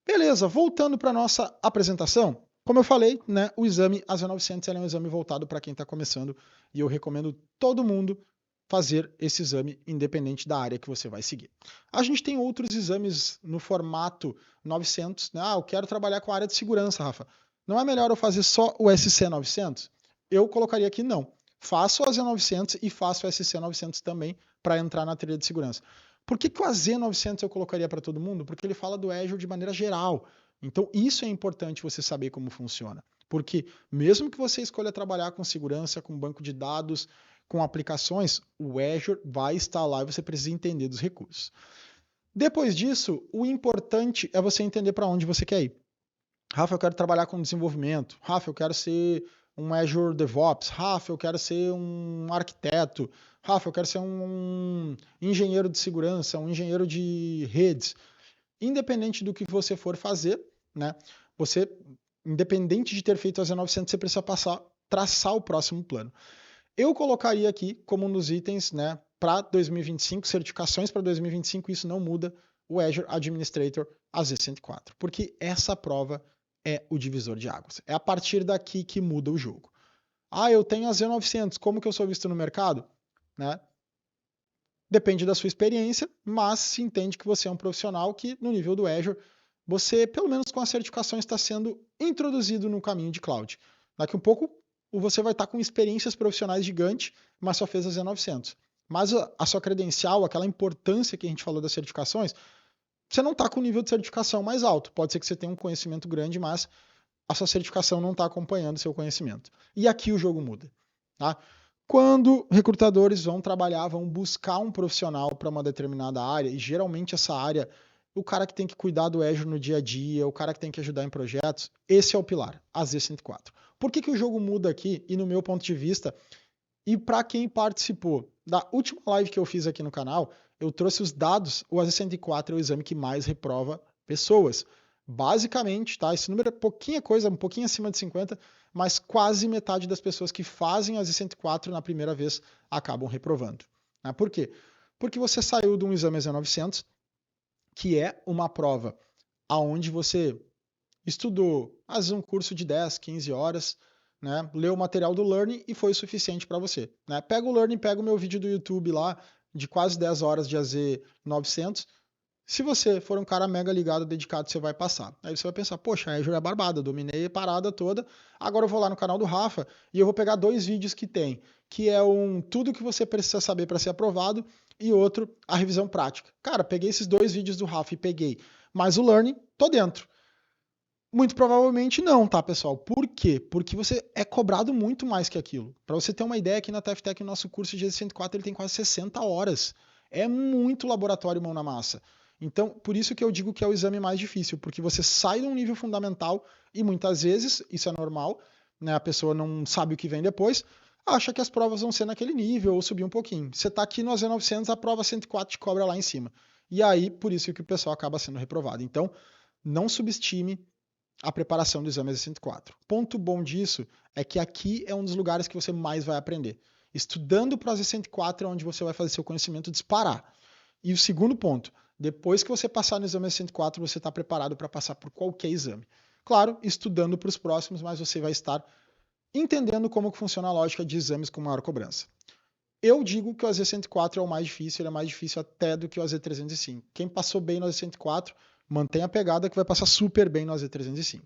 Beleza, voltando para a nossa apresentação, como eu falei, né, o exame AZ900 é um exame voltado para quem está começando e eu recomendo todo mundo fazer esse exame independente da área que você vai seguir. A gente tem outros exames no formato 900, né? Eu quero trabalhar com a área de segurança, Rafa. Não é melhor eu fazer só o SC900? Eu colocaria aqui não. Faço o AZ900 e faço o SC900 também para entrar na trilha de segurança. Por que o AZ900 eu colocaria para todo mundo? Porque ele fala do Azure de maneira geral. Então, isso é importante você saber como funciona. Porque mesmo que você escolha trabalhar com segurança, com banco de dados, com aplicações, o Azure vai estar lá e você precisa entender dos recursos. Depois disso, o importante é você entender para onde você quer ir. Rafa, eu quero trabalhar com desenvolvimento. Rafa, eu quero ser um Azure DevOps. Rafa, eu quero ser um arquiteto. Rafa, eu quero ser um engenheiro de segurança, um engenheiro de redes. Independente do que você for fazer, né? Você, independente de ter feito a Z900, você precisa traçar o próximo plano. Eu colocaria aqui como um dos itens, né, para 2025, certificações para 2025, isso não muda, o Azure Administrator AZ104, porque essa prova é o divisor de águas. É a partir daqui que muda o jogo. Eu tenho a Z900, como que eu sou visto no mercado? Né? Depende da sua experiência, mas se entende que você é um profissional que, no nível do Azure, você, pelo menos com as certificações, está sendo introduzido no caminho de cloud. Daqui um pouco, você vai estar com experiências profissionais gigantes, mas só fez a Z900. Mas a sua credencial, aquela importância que a gente falou das certificações, você não está com o nível de certificação mais alto. Pode ser que você tenha um conhecimento grande, mas a sua certificação não está acompanhando o seu conhecimento. E aqui o jogo muda. Tá? Quando recrutadores vão trabalhar, vão buscar um profissional para uma determinada área, e geralmente essa área, o cara que tem que cuidar do Azure no dia a dia, o cara que tem que ajudar em projetos, esse é o pilar, a Z104. Por que o jogo muda aqui? E no meu ponto de vista, e para quem participou da última live que eu fiz aqui no canal, eu trouxe os dados, o AZ104 é o exame que mais reprova pessoas. Basicamente, tá? Esse número é pouquinha coisa, um pouquinho acima de 50, mas quase metade das pessoas que fazem a Z104 na primeira vez acabam reprovando. Né? Por quê? Porque você saiu de um exame Z900, que é uma prova aonde você estudou, às vezes um curso de 10, 15 horas, né? Leu o material do Learning e foi o suficiente para você. Né? Pega o Learning, pega o meu vídeo do YouTube lá, de quase 10 horas de AZ900. Se você for um cara mega ligado, dedicado, você vai passar. Aí você vai pensar, poxa, a Azure é barbada, dominei a parada toda, agora eu vou lá no canal do Rafa e eu vou pegar 2 vídeos que tem, que é um tudo que você precisa saber para ser aprovado e outro, a revisão prática. Cara, peguei esses 2 vídeos do Rafa e peguei, mas o Learning, tô dentro. Muito provavelmente não, tá, pessoal? Por quê? Porque você é cobrado muito mais que aquilo. Para você ter uma ideia, aqui na TFTech, o nosso curso de GZ104 ele tem quase 60 horas. É muito laboratório mão na massa. Então, por isso que eu digo que é o exame mais difícil, porque você sai de um nível fundamental e muitas vezes, isso é normal, né, a pessoa não sabe o que vem depois, acha que as provas vão ser naquele nível ou subir um pouquinho. Você está aqui no AZ900, a prova 104 te cobra lá em cima. E aí, por isso que o pessoal acaba sendo reprovado. Então, não subestime a preparação do exame AZ104. Ponto bom disso é que aqui é um dos lugares que você mais vai aprender. Estudando para o AZ104 é onde você vai fazer seu conhecimento disparar. E o segundo ponto, depois que você passar no exame AZ104, você está preparado para passar por qualquer exame. Claro, estudando para os próximos, mas você vai estar entendendo como funciona a lógica de exames com maior cobrança. Eu digo que o AZ104 é o mais difícil, ele é mais difícil até do que o AZ305. Quem passou bem no AZ104, mantém a pegada que vai passar super bem no AZ305.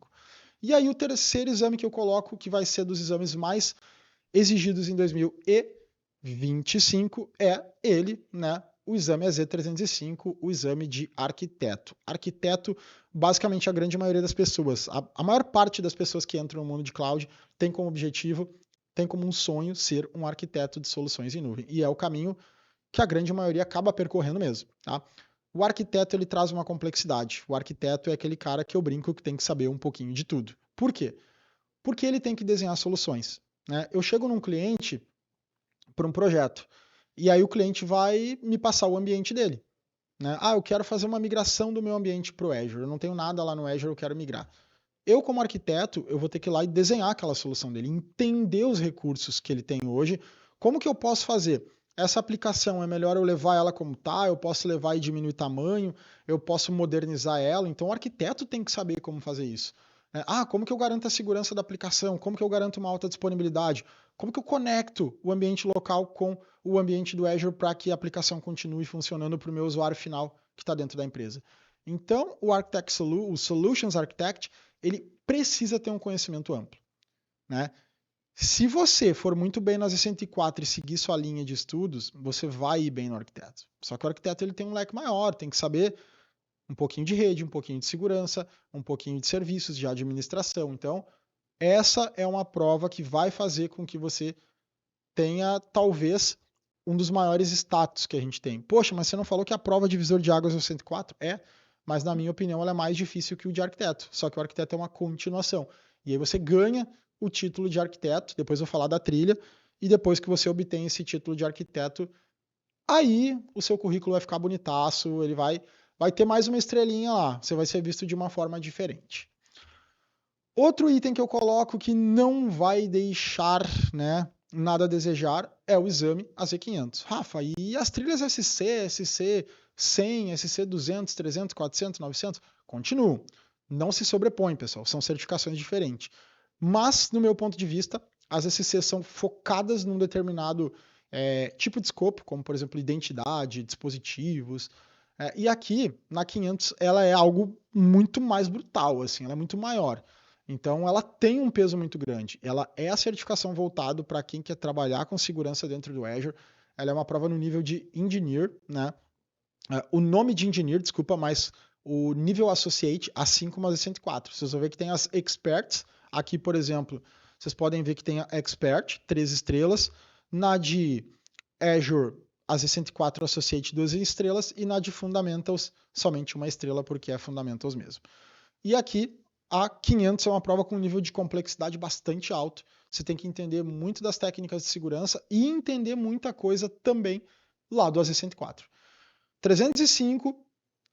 E aí o terceiro exame que eu coloco, que vai ser dos exames mais exigidos em 2025, é ele, né? O exame AZ305, o exame de arquiteto. Arquiteto, basicamente a grande maioria das pessoas, a maior parte das pessoas que entram no mundo de cloud tem como objetivo, tem como um sonho ser um arquiteto de soluções em nuvem. E é o caminho que a grande maioria acaba percorrendo mesmo, tá? O arquiteto ele traz uma complexidade. O arquiteto é aquele cara que eu brinco que tem que saber um pouquinho de tudo. Por quê? Porque ele tem que desenhar soluções. Né? Eu chego num cliente para um projeto e aí o cliente vai me passar o ambiente dele. Né? Ah, eu quero fazer uma migração do meu ambiente para o Azure. Eu não tenho nada lá no Azure, eu quero migrar. Eu, como arquiteto, eu vou ter que ir lá e desenhar aquela solução dele, entender os recursos que ele tem hoje, como que eu posso fazer? Essa aplicação é melhor eu levar ela como tá, eu posso levar e diminuir tamanho, eu posso modernizar ela, então o arquiteto tem que saber como fazer isso. Ah, como que eu garanto a segurança da aplicação? Como que eu garanto uma alta disponibilidade? Como que eu conecto o ambiente local com o ambiente do Azure para que a aplicação continue funcionando para o meu usuário final que está dentro da empresa? Então, o Solutions Architect, ele precisa ter um conhecimento amplo. Né? Se você for muito bem no AZ104 e seguir sua linha de estudos, você vai ir bem no arquiteto. Só que o arquiteto ele tem um leque maior, tem que saber um pouquinho de rede, um pouquinho de segurança, um pouquinho de serviços, de administração. Então, essa é uma prova que vai fazer com que você tenha, talvez, um dos maiores status que a gente tem. Poxa, mas você não falou que a prova de divisor de águas é o 104? É, mas na minha opinião ela é mais difícil que o de arquiteto. Só que o arquiteto é uma continuação. E aí você ganha o título de arquiteto, depois eu vou falar da trilha, e depois que você obtém esse título de arquiteto, aí o seu currículo vai ficar bonitaço, ele vai ter mais uma estrelinha lá, você vai ser visto de uma forma diferente. Outro item que eu coloco que não vai deixar, né, nada a desejar é o exame AZ500. Rafa, e as trilhas SC, SC 100, SC 200, 300, 400, 900? Continuam. Não se sobrepõem, pessoal. São certificações diferentes. Mas, no meu ponto de vista, as SCs são focadas num determinado tipo de escopo, como, por exemplo, identidade, dispositivos. E aqui, na 500, ela é algo muito mais brutal, assim, ela é muito maior. Então, ela tem um peso muito grande. Ela é a certificação voltada para quem quer trabalhar com segurança dentro do Azure. Ela é uma prova no nível de Engineer, né? O nome de Engineer, desculpa, mas o nível Associate, assim como as 104. Vocês vão ver que tem as Experts. Aqui, por exemplo, vocês podem ver que tem a Expert, 3 estrelas. Na de Azure, a Z104 Associate 2 estrelas. E na de Fundamentals, somente 1 estrela, porque é Fundamentals mesmo. E aqui, a 500 é uma prova com um nível de complexidade bastante alto. Você tem que entender muito das técnicas de segurança e entender muita coisa também lá do AZ104. 305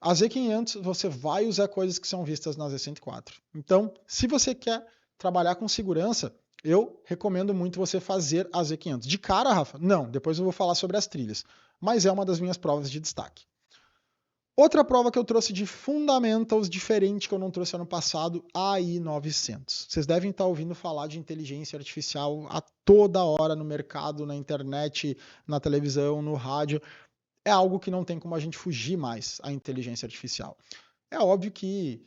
A Z500 você vai usar coisas que são vistas na Z104. Então, se você quer trabalhar com segurança, eu recomendo muito você fazer a Z500. De cara, Rafa? Não, depois eu vou falar sobre as trilhas, mas é uma das minhas provas de destaque. Outra prova que eu trouxe de Fundamentals, diferente que eu não trouxe ano passado, a AI900. Vocês devem estar ouvindo falar de inteligência artificial a toda hora no mercado, na internet, na televisão, no rádio. É algo que não tem como a gente fugir mais, a inteligência artificial. É óbvio que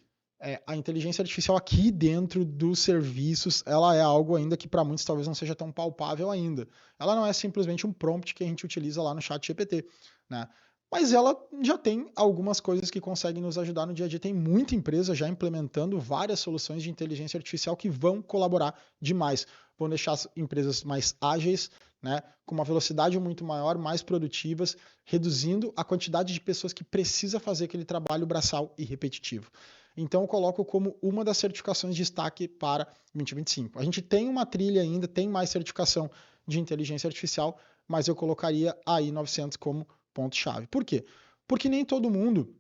a inteligência artificial aqui dentro dos serviços, ela é algo ainda que para muitos talvez não seja tão palpável ainda. Ela não é simplesmente um prompt que a gente utiliza lá no chat GPT, né? Mas ela já tem algumas coisas que conseguem nos ajudar no dia a dia. Tem muita empresa já implementando várias soluções de inteligência artificial que vão colaborar demais. Vão deixar as empresas mais ágeis, né, com uma velocidade muito maior, mais produtivas, reduzindo a quantidade de pessoas que precisa fazer aquele trabalho braçal e repetitivo. Então eu coloco como uma das certificações de destaque para 2025. A gente tem uma trilha ainda, tem mais certificação de inteligência artificial, mas eu colocaria a AI900 como ponto-chave. Por quê? Porque nem todo mundo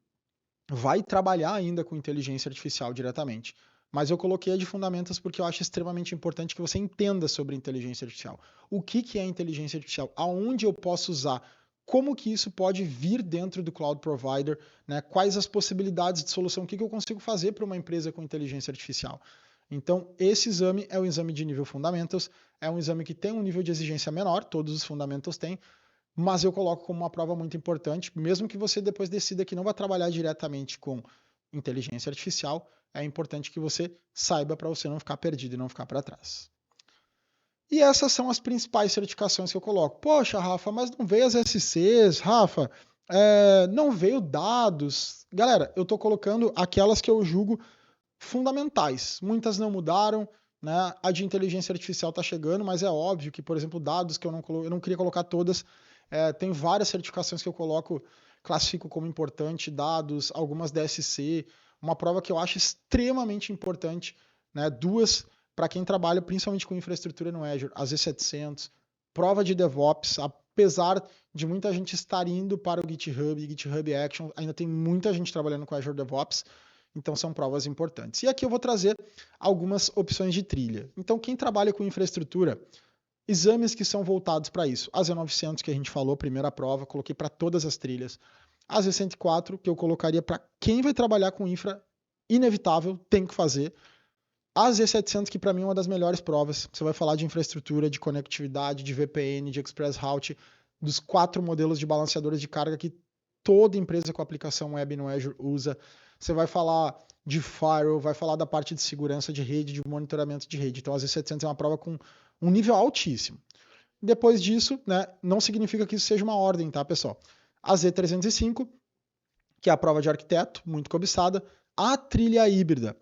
vai trabalhar ainda com inteligência artificial diretamente. Mas eu coloquei a de fundamentos porque eu acho extremamente importante que você entenda sobre inteligência artificial. O que é inteligência artificial? Aonde eu posso usar? Como que isso pode vir dentro do cloud provider? Né? Quais as possibilidades de solução? O que eu consigo fazer para uma empresa com inteligência artificial? Então, esse exame é o exame de nível Fundamentals, é um exame que tem um nível de exigência menor, todos os Fundamentals têm, mas eu coloco como uma prova muito importante, mesmo que você depois decida que não vai trabalhar diretamente com inteligência artificial, é importante que você saiba para você não ficar perdido e não ficar para trás. E essas são as principais certificações que eu coloco. Poxa, Rafa, mas não veio as SCs, Rafa, não veio dados. Galera, eu estou colocando aquelas que eu julgo fundamentais. Muitas não mudaram, né? A de inteligência artificial está chegando, mas é óbvio que, por exemplo, dados que eu não queria colocar todas, tem várias certificações que eu coloco, classifico como importante, dados, algumas DSC, uma prova que eu acho extremamente importante, né? Duas para quem trabalha principalmente com infraestrutura no Azure, a Z700, prova de DevOps, apesar de muita gente estar indo para o GitHub e GitHub Actions, ainda tem muita gente trabalhando com Azure DevOps, então são provas importantes. E aqui eu vou trazer algumas opções de trilha. Então quem trabalha com infraestrutura, exames que são voltados para isso. A Z900 que a gente falou, primeira prova, coloquei para todas as trilhas. A Z104 que eu colocaria para quem vai trabalhar com infra, inevitável, tem que fazer. A Z700 que para mim é uma das melhores provas. Você vai falar de infraestrutura, de conectividade, de VPN, de Express Route, dos 4 modelos de balanceadores de carga que toda empresa com aplicação web no Azure usa. Você vai falar de firewall, vai falar da parte de segurança de rede, de monitoramento de rede. Então a Z700 é uma prova com um nível altíssimo. Depois disso, né, não significa que isso seja uma ordem, tá, pessoal? A Z305, que é a prova de arquiteto, muito cobiçada. A trilha híbrida.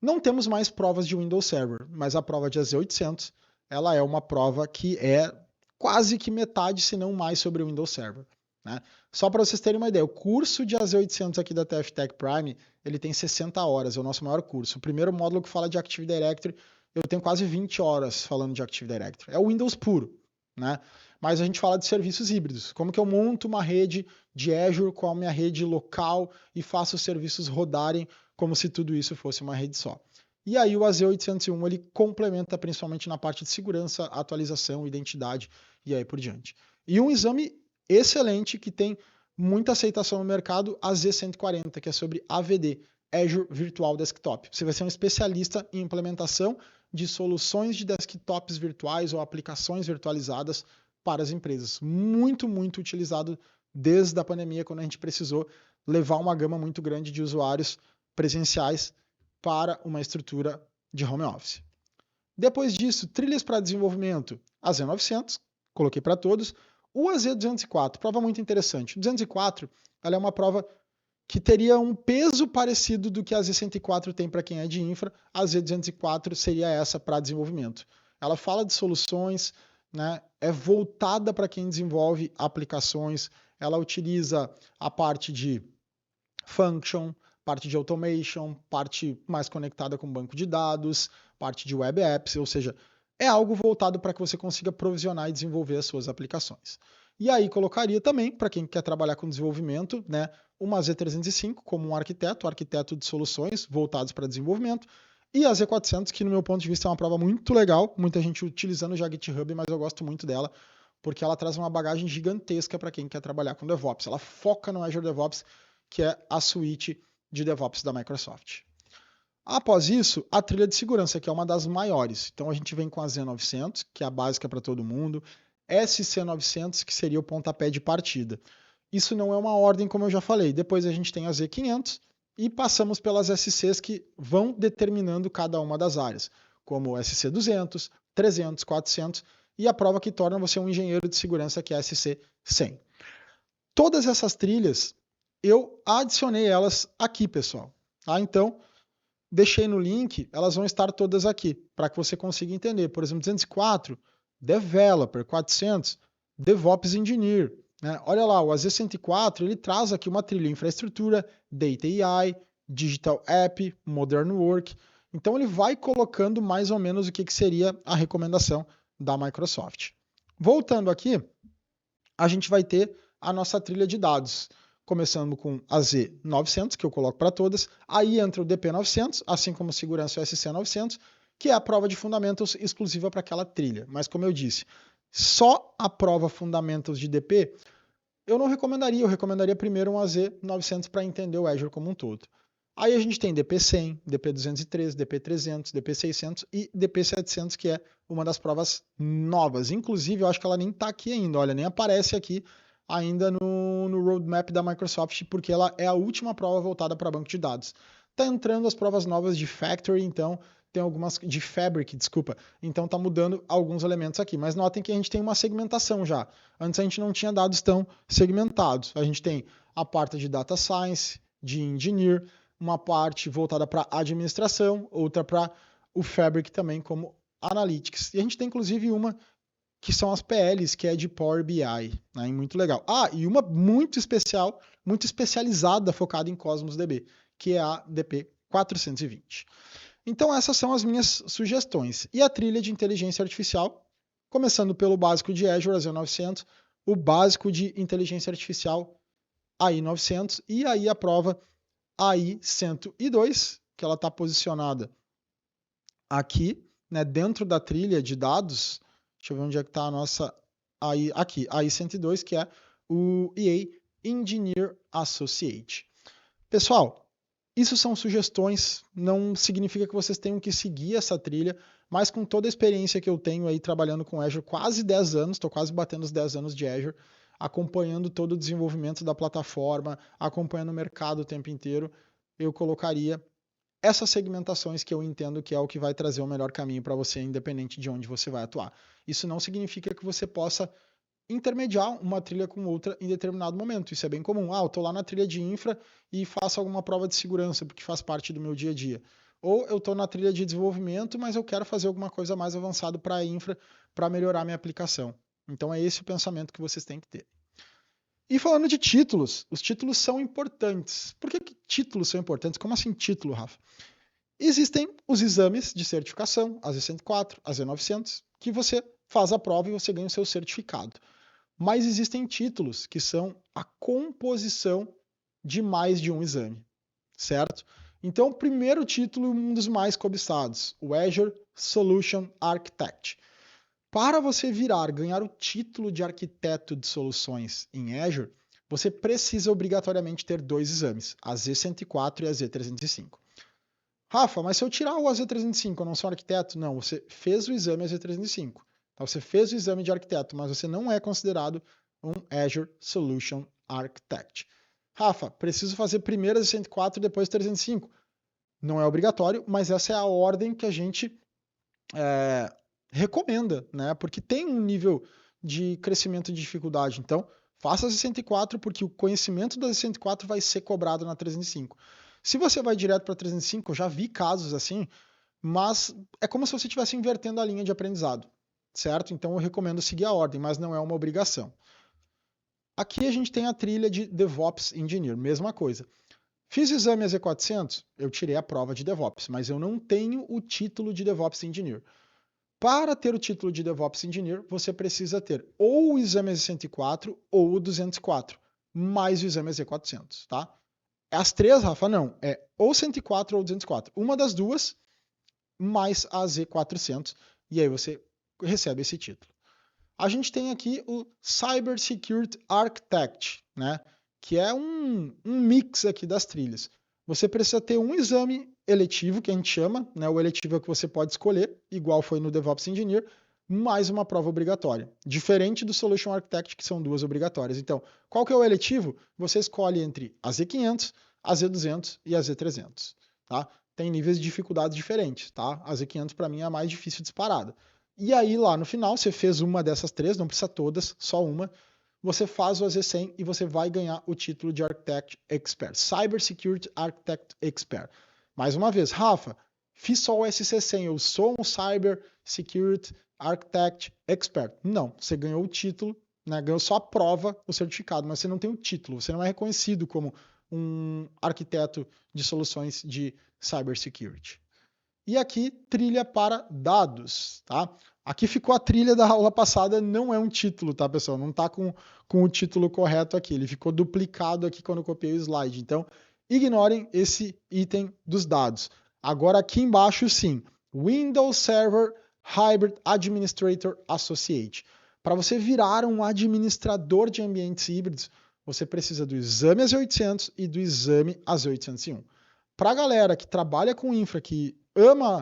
Não temos mais provas de Windows Server, mas a prova de AZ800, ela é uma prova que é quase que metade, se não mais, sobre o Windows Server. Né? Só para vocês terem uma ideia, o curso de AZ800 aqui da TF Tech Prime, ele tem 60 horas, é o nosso maior curso. O primeiro módulo que fala de Active Directory, eu tenho quase 20 horas falando de Active Directory. É o Windows puro, né? Mas a gente fala de serviços híbridos. Como que eu monto uma rede de Azure com a minha rede local e faço os serviços rodarem como se tudo isso fosse uma rede só. E aí o AZ801 ele complementa principalmente na parte de segurança, atualização, identidade e aí por diante. E um exame excelente que tem muita aceitação no mercado, a Z140, que é sobre AVD, Azure Virtual Desktop. Você vai ser um especialista em implementação de soluções de desktops virtuais ou aplicações virtualizadas para as empresas. Muito, muito utilizado desde a pandemia, quando a gente precisou levar uma gama muito grande de usuários presenciais para uma estrutura de home office. Depois disso, trilhas para desenvolvimento, a Z900, coloquei para todos. O AZ204, prova muito interessante. O 204, ela é uma prova que teria um peso parecido do que a Z104 tem para quem é de infra, a Z204 seria essa para desenvolvimento. Ela fala de soluções, né, é voltada para quem desenvolve aplicações, ela utiliza a parte de function, parte de automation, parte mais conectada com banco de dados, parte de web apps, ou seja, é algo voltado para que você consiga provisionar e desenvolver as suas aplicações. E aí colocaria também, para quem quer trabalhar com desenvolvimento, né, uma Z305 como um arquiteto de soluções voltados para desenvolvimento, e a Z400, que no meu ponto de vista é uma prova muito legal, muita gente utilizando já GitHub, mas eu gosto muito dela, porque ela traz uma bagagem gigantesca para quem quer trabalhar com DevOps. Ela foca no Azure DevOps, que é a suíte de DevOps da Microsoft. Após isso, a trilha de segurança, que é uma das maiores. Então a gente vem com a Z900, que é a básica para todo mundo, SC900, que seria o pontapé de partida. Isso não é uma ordem, como eu já falei. Depois a gente tem a Z500 e passamos pelas SCs que vão determinando cada uma das áreas, como SC200, 300, 400 e a prova que torna você um engenheiro de segurança, que é a SC100. Todas essas trilhas, eu adicionei elas aqui, pessoal. Tá? Então, deixei no link, elas vão estar todas aqui, para que você consiga entender. Por exemplo, 204, Developer, 400, DevOps Engineer. Né? Olha lá, o AZ104, ele traz aqui uma trilha infraestrutura, Data AI, Digital App, Modern Work. Então ele vai colocando mais ou menos o que seria a recomendação da Microsoft. Voltando aqui, a gente vai ter a nossa trilha de dados, começando com a Z900, que eu coloco para todas, aí entra o DP900, assim como segurança o SC900, que é a prova de Fundamentals exclusiva para aquela trilha. Mas como eu disse, só a prova Fundamentals de DP, eu recomendaria primeiro um AZ900 para entender o Azure como um todo. Aí a gente tem DP100, DP203, DP300, DP600 e DP700, que é uma das provas novas. Inclusive, eu acho que ela nem está aqui ainda, olha, nem aparece aqui ainda no roadmap da Microsoft, porque ela é a última prova voltada para banco de dados. Está entrando as provas novas de Factory, então tem algumas de Fabric, desculpa. Então está mudando alguns elementos aqui, mas notem que a gente tem uma segmentação já. Antes a gente não tinha dados tão segmentados. A gente tem a parte de Data Science, de Engineer, uma parte voltada para administração, outra para o Fabric também como Analytics. E a gente tem inclusive uma que são as PLs, que é de Power BI, né? Muito legal. Ah, e uma muito especial, muito especializada, focada em Cosmos DB, que é a DP 420. Então essas são as minhas sugestões. E a trilha de inteligência artificial, começando pelo básico de Azure, a Z900, o básico de inteligência artificial, AI 900, e aí a prova AI 102, que ela está posicionada aqui, né, dentro da trilha de dados. Deixa eu ver onde é que está a nossa AI, aqui, AI 102, que é o EA Engineer Associate. Pessoal, isso são sugestões, não significa que vocês tenham que seguir essa trilha, mas com toda a experiência que eu tenho aí trabalhando com Azure, quase 10 anos, estou quase batendo os 10 anos de Azure, acompanhando todo o desenvolvimento da plataforma, acompanhando o mercado o tempo inteiro, eu colocaria essas segmentações que eu entendo que é o que vai trazer o melhor caminho para você, independente de onde você vai atuar. Isso não significa que você possa intermediar uma trilha com outra em determinado momento. Isso é bem comum. Ah, eu estou lá na trilha de infra e faço alguma prova de segurança, porque faz parte do meu dia a dia. Ou eu estou na trilha de desenvolvimento, mas eu quero fazer alguma coisa mais avançada para a infra, para melhorar minha aplicação. Então é esse o pensamento que vocês têm que ter. E falando de títulos, os títulos são importantes. Por que títulos são importantes? Como assim título, Rafa? Existem os exames de certificação, a Z104, a Z900, que você faz a prova e você ganha o seu certificado. Mas existem títulos que são a composição de mais de um exame, certo? Então, o primeiro título, um dos mais cobiçados, o Azure Solution Architect. Para você ganhar o título de arquiteto de soluções em Azure, você precisa obrigatoriamente ter dois exames, a Z104 e a Z305. Rafa, mas se eu tirar o AZ305, eu não sou arquiteto? Não, você fez o exame AZ305. Então, você fez o exame de arquiteto, mas você não é considerado um Azure Solution Architect. Rafa, preciso fazer primeiro AZ104 e depois 305. Não é obrigatório, mas essa é a ordem que a gente recomenda, né? Porque tem um nível de crescimento de dificuldade. Então, faça a Z104 porque o conhecimento da Z104 vai ser cobrado na 305. Se você vai direto para 305, eu já vi casos assim, mas é como se você estivesse invertendo a linha de aprendizado, certo? Então eu recomendo seguir a ordem, mas não é uma obrigação. Aqui a gente tem a trilha de DevOps Engineer, mesma coisa. Fiz o exame AZ400, eu tirei a prova de DevOps, mas eu não tenho o título de DevOps Engineer. Para ter o título de DevOps Engineer, você precisa ter ou o exame EZ104 ou o 204, mais o exame EZ400, tá? As três, Rafa, não. É ou 104 ou 204. Uma das duas, mais a Z400, e aí você recebe esse título. A gente tem aqui o Cyber Security Architect, né? Que é um mix aqui das trilhas. Você precisa ter um exame eletivo, que a gente chama, né? O eletivo é que você pode escolher, igual foi no DevOps Engineer, mais uma prova obrigatória. Diferente do Solution Architect, que são duas obrigatórias. Então, qual que é o eletivo? Você escolhe entre a Z500, a Z200 e a Z300, tá? Tem níveis de dificuldade diferentes, tá? A Z500 para mim é a mais difícil disparada. E aí, lá no final, você fez uma dessas três, não precisa todas, só uma. Você faz o AZ100 e você vai ganhar o título de Architect Expert, Cyber Security Architect Expert. Mais uma vez, Rafa, fiz só o SC100, eu sou um Cyber Security Architect Expert. Não, você ganhou o título, né? Ganhou só a prova, o certificado, mas você não tem o título, você não é reconhecido como um arquiteto de soluções de cybersecurity. E aqui, trilha para dados, tá? Aqui ficou a trilha da aula passada, não é um título, tá, pessoal? Não tá com o título correto aqui, ele ficou duplicado aqui quando eu copiei o slide. Então, ignorem esse item dos dados. Agora, aqui embaixo, sim, Windows Server Hybrid Administrator Associate. Para você virar um administrador de ambientes híbridos, você precisa do exame AZ800 e do exame AZ801. Para a galera que trabalha com infra, que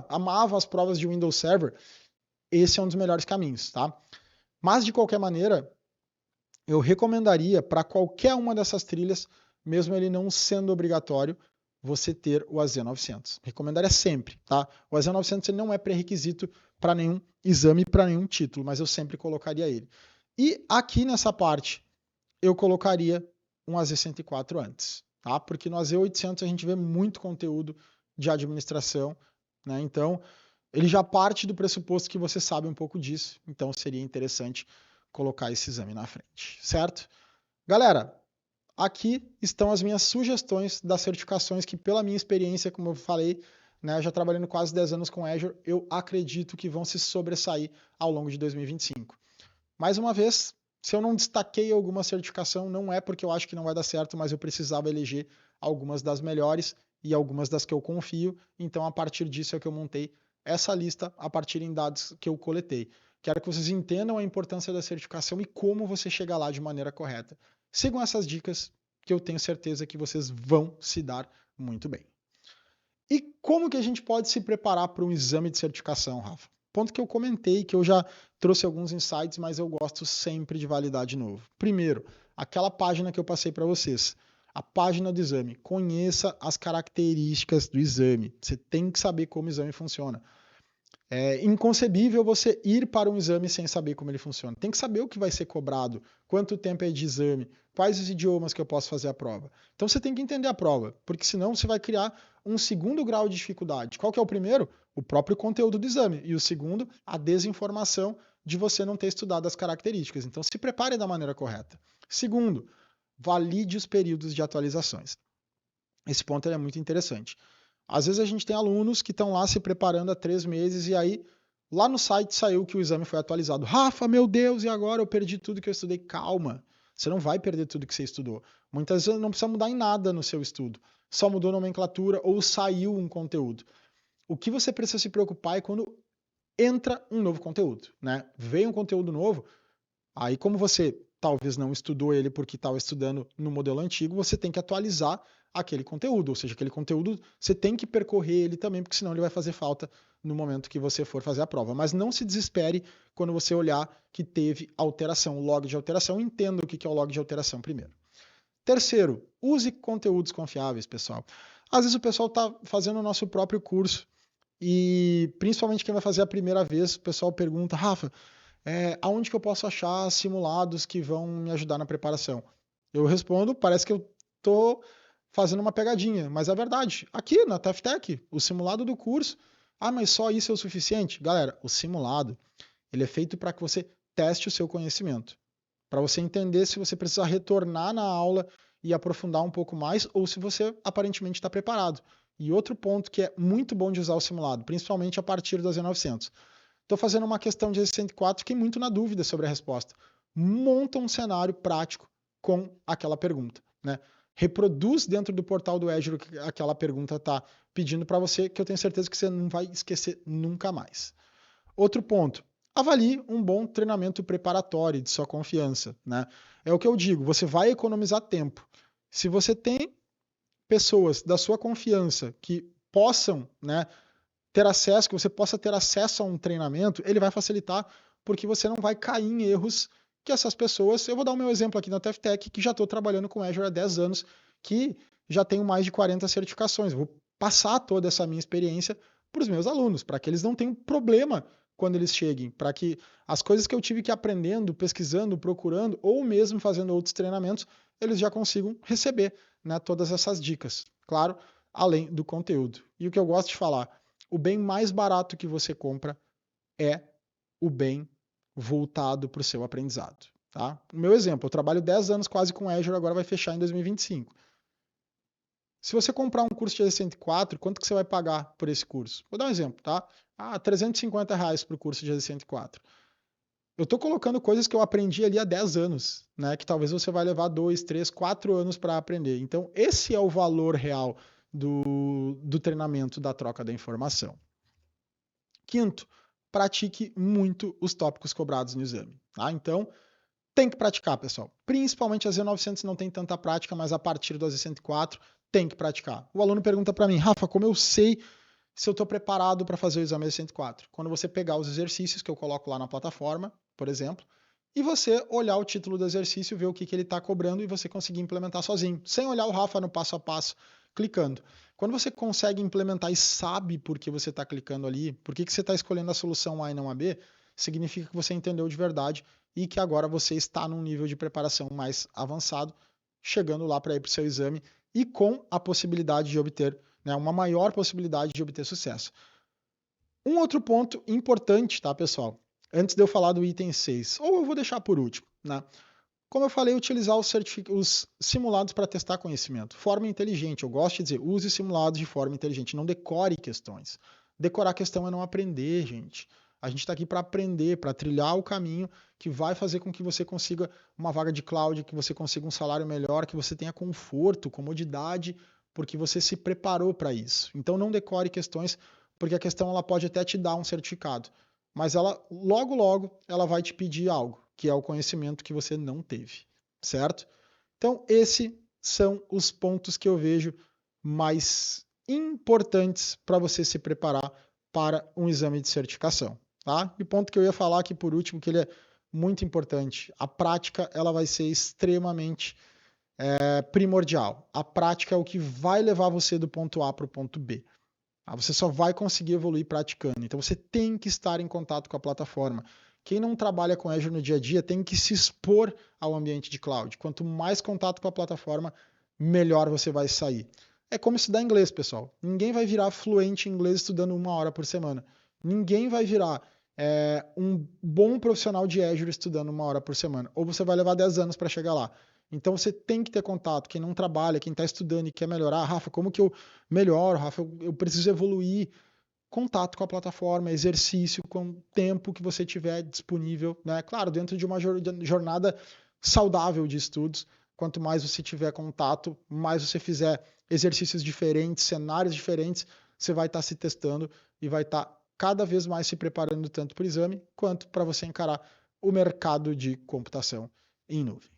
amava as provas de Windows Server, esse é um dos melhores caminhos, tá? Mas, de qualquer maneira, eu recomendaria para qualquer uma dessas trilhas, mesmo ele não sendo obrigatório, você ter o AZ900. Recomendaria sempre, tá? O AZ900 ele não é pré-requisito para nenhum exame, para nenhum título, mas eu sempre colocaria ele. E aqui nessa parte, eu colocaria um AZ104 antes, tá? Porque no AZ800 a gente vê muito conteúdo de administração, né? Então, ele já parte do pressuposto que você sabe um pouco disso, então seria interessante colocar esse exame na frente, certo? Galera, aqui estão as minhas sugestões das certificações que, pela minha experiência, como eu falei, né, já trabalhando quase 10 anos com Azure, eu acredito que vão se sobressair ao longo de 2025. Mais uma vez, se eu não destaquei alguma certificação, não é porque eu acho que não vai dar certo, mas eu precisava eleger algumas das melhores e algumas das que eu confio, então a partir disso é que eu montei essa lista a partir em dados que eu coletei. Quero que vocês entendam a importância da certificação e como você chega lá de maneira correta. Sigam essas dicas que eu tenho certeza que vocês vão se dar muito bem. E como que a gente pode se preparar para um exame de certificação, Rafa? Ponto que eu comentei, que eu já trouxe alguns insights, mas eu gosto sempre de validar de novo. Primeiro, aquela página que eu passei para vocês, a página do exame. Conheça as características do exame. Você tem que saber como o exame funciona. É inconcebível você ir para um exame sem saber como ele funciona. Tem que saber o que vai ser cobrado, quanto tempo é de exame, quais os idiomas que eu posso fazer a prova. Então você tem que entender a prova, porque senão você vai criar um segundo grau de dificuldade. Qual que é o primeiro? O próprio conteúdo do exame. E o segundo, a desinformação de você não ter estudado as características. Então se prepare da maneira correta. Segundo, valide os períodos de atualizações. Esse ponto é muito interessante. Às vezes a gente tem alunos que estão lá se preparando há 3 meses e aí lá no site saiu que o exame foi atualizado. Rafa, meu Deus, e agora eu perdi tudo que eu estudei. Calma, você não vai perder tudo que você estudou. Muitas vezes não precisa mudar em nada no seu estudo. Só mudou nomenclatura ou saiu um conteúdo. O que você precisa se preocupar é quando entra um novo conteúdo, né? Veio um conteúdo novo, aí como você talvez não estudou ele porque estava estudando no modelo antigo, você tem que atualizar aquele conteúdo, ou seja, aquele conteúdo você tem que percorrer ele também, porque senão ele vai fazer falta no momento que você for fazer a prova. Mas não se desespere quando você olhar que teve alteração, log de alteração, entenda o que é o log de alteração primeiro. Terceiro, use conteúdos confiáveis, pessoal. Às vezes o pessoal está fazendo o nosso próprio curso e principalmente quem vai fazer a primeira vez, o pessoal pergunta, Rafa, aonde que eu posso achar simulados que vão me ajudar na preparação? Eu respondo, parece que eu estou fazendo uma pegadinha, mas é verdade. Aqui na TFTech, o simulado do curso, mas só isso é o suficiente? Galera, o simulado, ele é feito para que você teste o seu conhecimento, para você entender se você precisa retornar na aula e aprofundar um pouco mais, ou se você aparentemente está preparado. E outro ponto que é muito bom de usar o simulado, principalmente a partir das Z900, Estou fazendo uma questão de 104, fiquei muito na dúvida sobre a resposta. Monta um cenário prático com aquela pergunta, né? Reproduz dentro do portal do Azure o que aquela pergunta está pedindo para você, que eu tenho certeza que você não vai esquecer nunca mais. Outro ponto, avalie um bom treinamento preparatório de sua confiança, né? É o que eu digo, você vai economizar tempo. Se você tem pessoas da sua confiança que possam, né, ter acesso, que você possa ter acesso a um treinamento, ele vai facilitar, porque você não vai cair em erros que essas pessoas. Eu vou dar o meu exemplo aqui na TFTech, que já estou trabalhando com Azure há 10 anos, que já tenho mais de 40 certificações. Eu vou passar toda essa minha experiência para os meus alunos, para que eles não tenham problema quando eles cheguem, para que as coisas que eu tive que ir aprendendo, pesquisando, procurando, ou mesmo fazendo outros treinamentos, eles já consigam receber, né, todas essas dicas. Claro, além do conteúdo. E o que eu gosto de falar, o bem mais barato que você compra é o bem voltado para o seu aprendizado. Tá? O meu exemplo, eu trabalho 10 anos quase com Azure, agora vai fechar em 2025. Se você comprar um curso de AZ104, quanto que você vai pagar por esse curso? Vou dar um exemplo, tá? R$ 350 para o curso de AZ104. Eu estou colocando coisas que eu aprendi ali há 10 anos, né? Que talvez você vai levar 2, 3, 4 anos para aprender. Então, esse é o valor real do treinamento, da troca da informação. Quinto, pratique muito os tópicos cobrados no exame. Tá? Então, tem que praticar, pessoal. Principalmente a Z900 não tem tanta prática, mas a partir do Z104 tem que praticar. O aluno pergunta para mim, Rafa, como eu sei se eu estou preparado para fazer o exame Z104? Quando você pegar os exercícios que eu coloco lá na plataforma, por exemplo, e você olhar o título do exercício, ver o que ele está cobrando e você conseguir implementar sozinho, sem olhar o Rafa no passo a passo, clicando. Quando você consegue implementar e sabe por que você está clicando ali, por que você está escolhendo a solução A e não a B, significa que você entendeu de verdade e que agora você está num nível de preparação mais avançado, chegando lá para ir para o seu exame e com a possibilidade de obter, né, uma maior possibilidade de obter sucesso. Um outro ponto importante, tá, pessoal? Antes de eu falar do item 6, ou eu vou deixar por último, né? Como eu falei, utilizar os simulados para testar conhecimento. Forma inteligente, eu gosto de dizer, use simulados de forma inteligente, não decore questões. Decorar questão é não aprender, gente. A gente está aqui para aprender, para trilhar o caminho que vai fazer com que você consiga uma vaga de cloud, que você consiga um salário melhor, que você tenha conforto, comodidade, porque você se preparou para isso. Então não decore questões, porque a questão ela pode até te dar um certificado, mas ela logo ela vai te pedir algo, que é o conhecimento que você não teve, certo? Então esses são os pontos que eu vejo mais importantes para você se preparar para um exame de certificação, tá? E o ponto que eu ia falar aqui por último, que ele é muito importante, a prática ela vai ser extremamente primordial. A prática é o que vai levar você do ponto A para o ponto B. Você só vai conseguir evoluir praticando. Então você tem que estar em contato com a plataforma. Quem não trabalha com Azure no dia a dia tem que se expor ao ambiente de cloud. Quanto mais contato com a plataforma, melhor você vai sair. É como estudar inglês, pessoal. Ninguém vai virar fluente em inglês estudando 1 hora por semana. Ninguém vai virar um bom profissional de Azure estudando 1 hora por semana. Ou você vai levar 10 anos para chegar lá. Então você tem que ter contato. Quem não trabalha, quem está estudando e quer melhorar, Rafa, como que eu melhoro, Rafa? Eu preciso evoluir. Contato com a plataforma, exercício, com o tempo que você tiver disponível, né? Claro, dentro de uma jornada saudável de estudos. Quanto mais você tiver contato, mais você fizer exercícios diferentes, cenários diferentes, você vai estar se testando e vai estar cada vez mais se preparando tanto para o exame quanto para você encarar o mercado de computação em nuvem.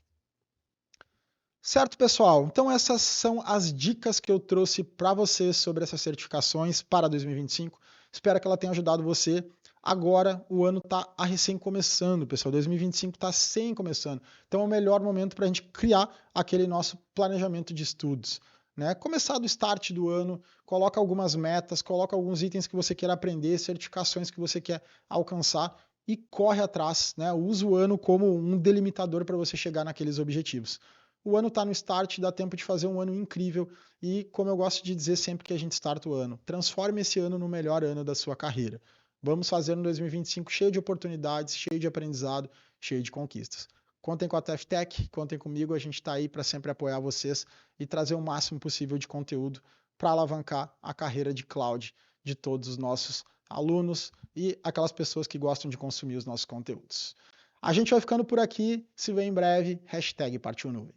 Certo, pessoal? Então essas são as dicas que eu trouxe para vocês sobre essas certificações para 2025. Espero que ela tenha ajudado você. Agora o ano está recém começando, pessoal. 2025 está sem começando. Então é o melhor momento para a gente criar aquele nosso planejamento de estudos. Né? Começar do start do ano, coloca algumas metas, coloca alguns itens que você quer aprender, certificações que você quer alcançar e corre atrás. Né? Usa o ano como um delimitador para você chegar naqueles objetivos. O ano está no start, dá tempo de fazer um ano incrível e, como eu gosto de dizer sempre que a gente starta o ano, transforme esse ano no melhor ano da sua carreira. Vamos fazer um 2025 cheio de oportunidades, cheio de aprendizado, cheio de conquistas. Contem com a TFTech, contem comigo, a gente está aí para sempre apoiar vocês e trazer o máximo possível de conteúdo para alavancar a carreira de cloud de todos os nossos alunos e aquelas pessoas que gostam de consumir os nossos conteúdos. A gente vai ficando por aqui, se vê em breve, hashtag Partiu Nuvem.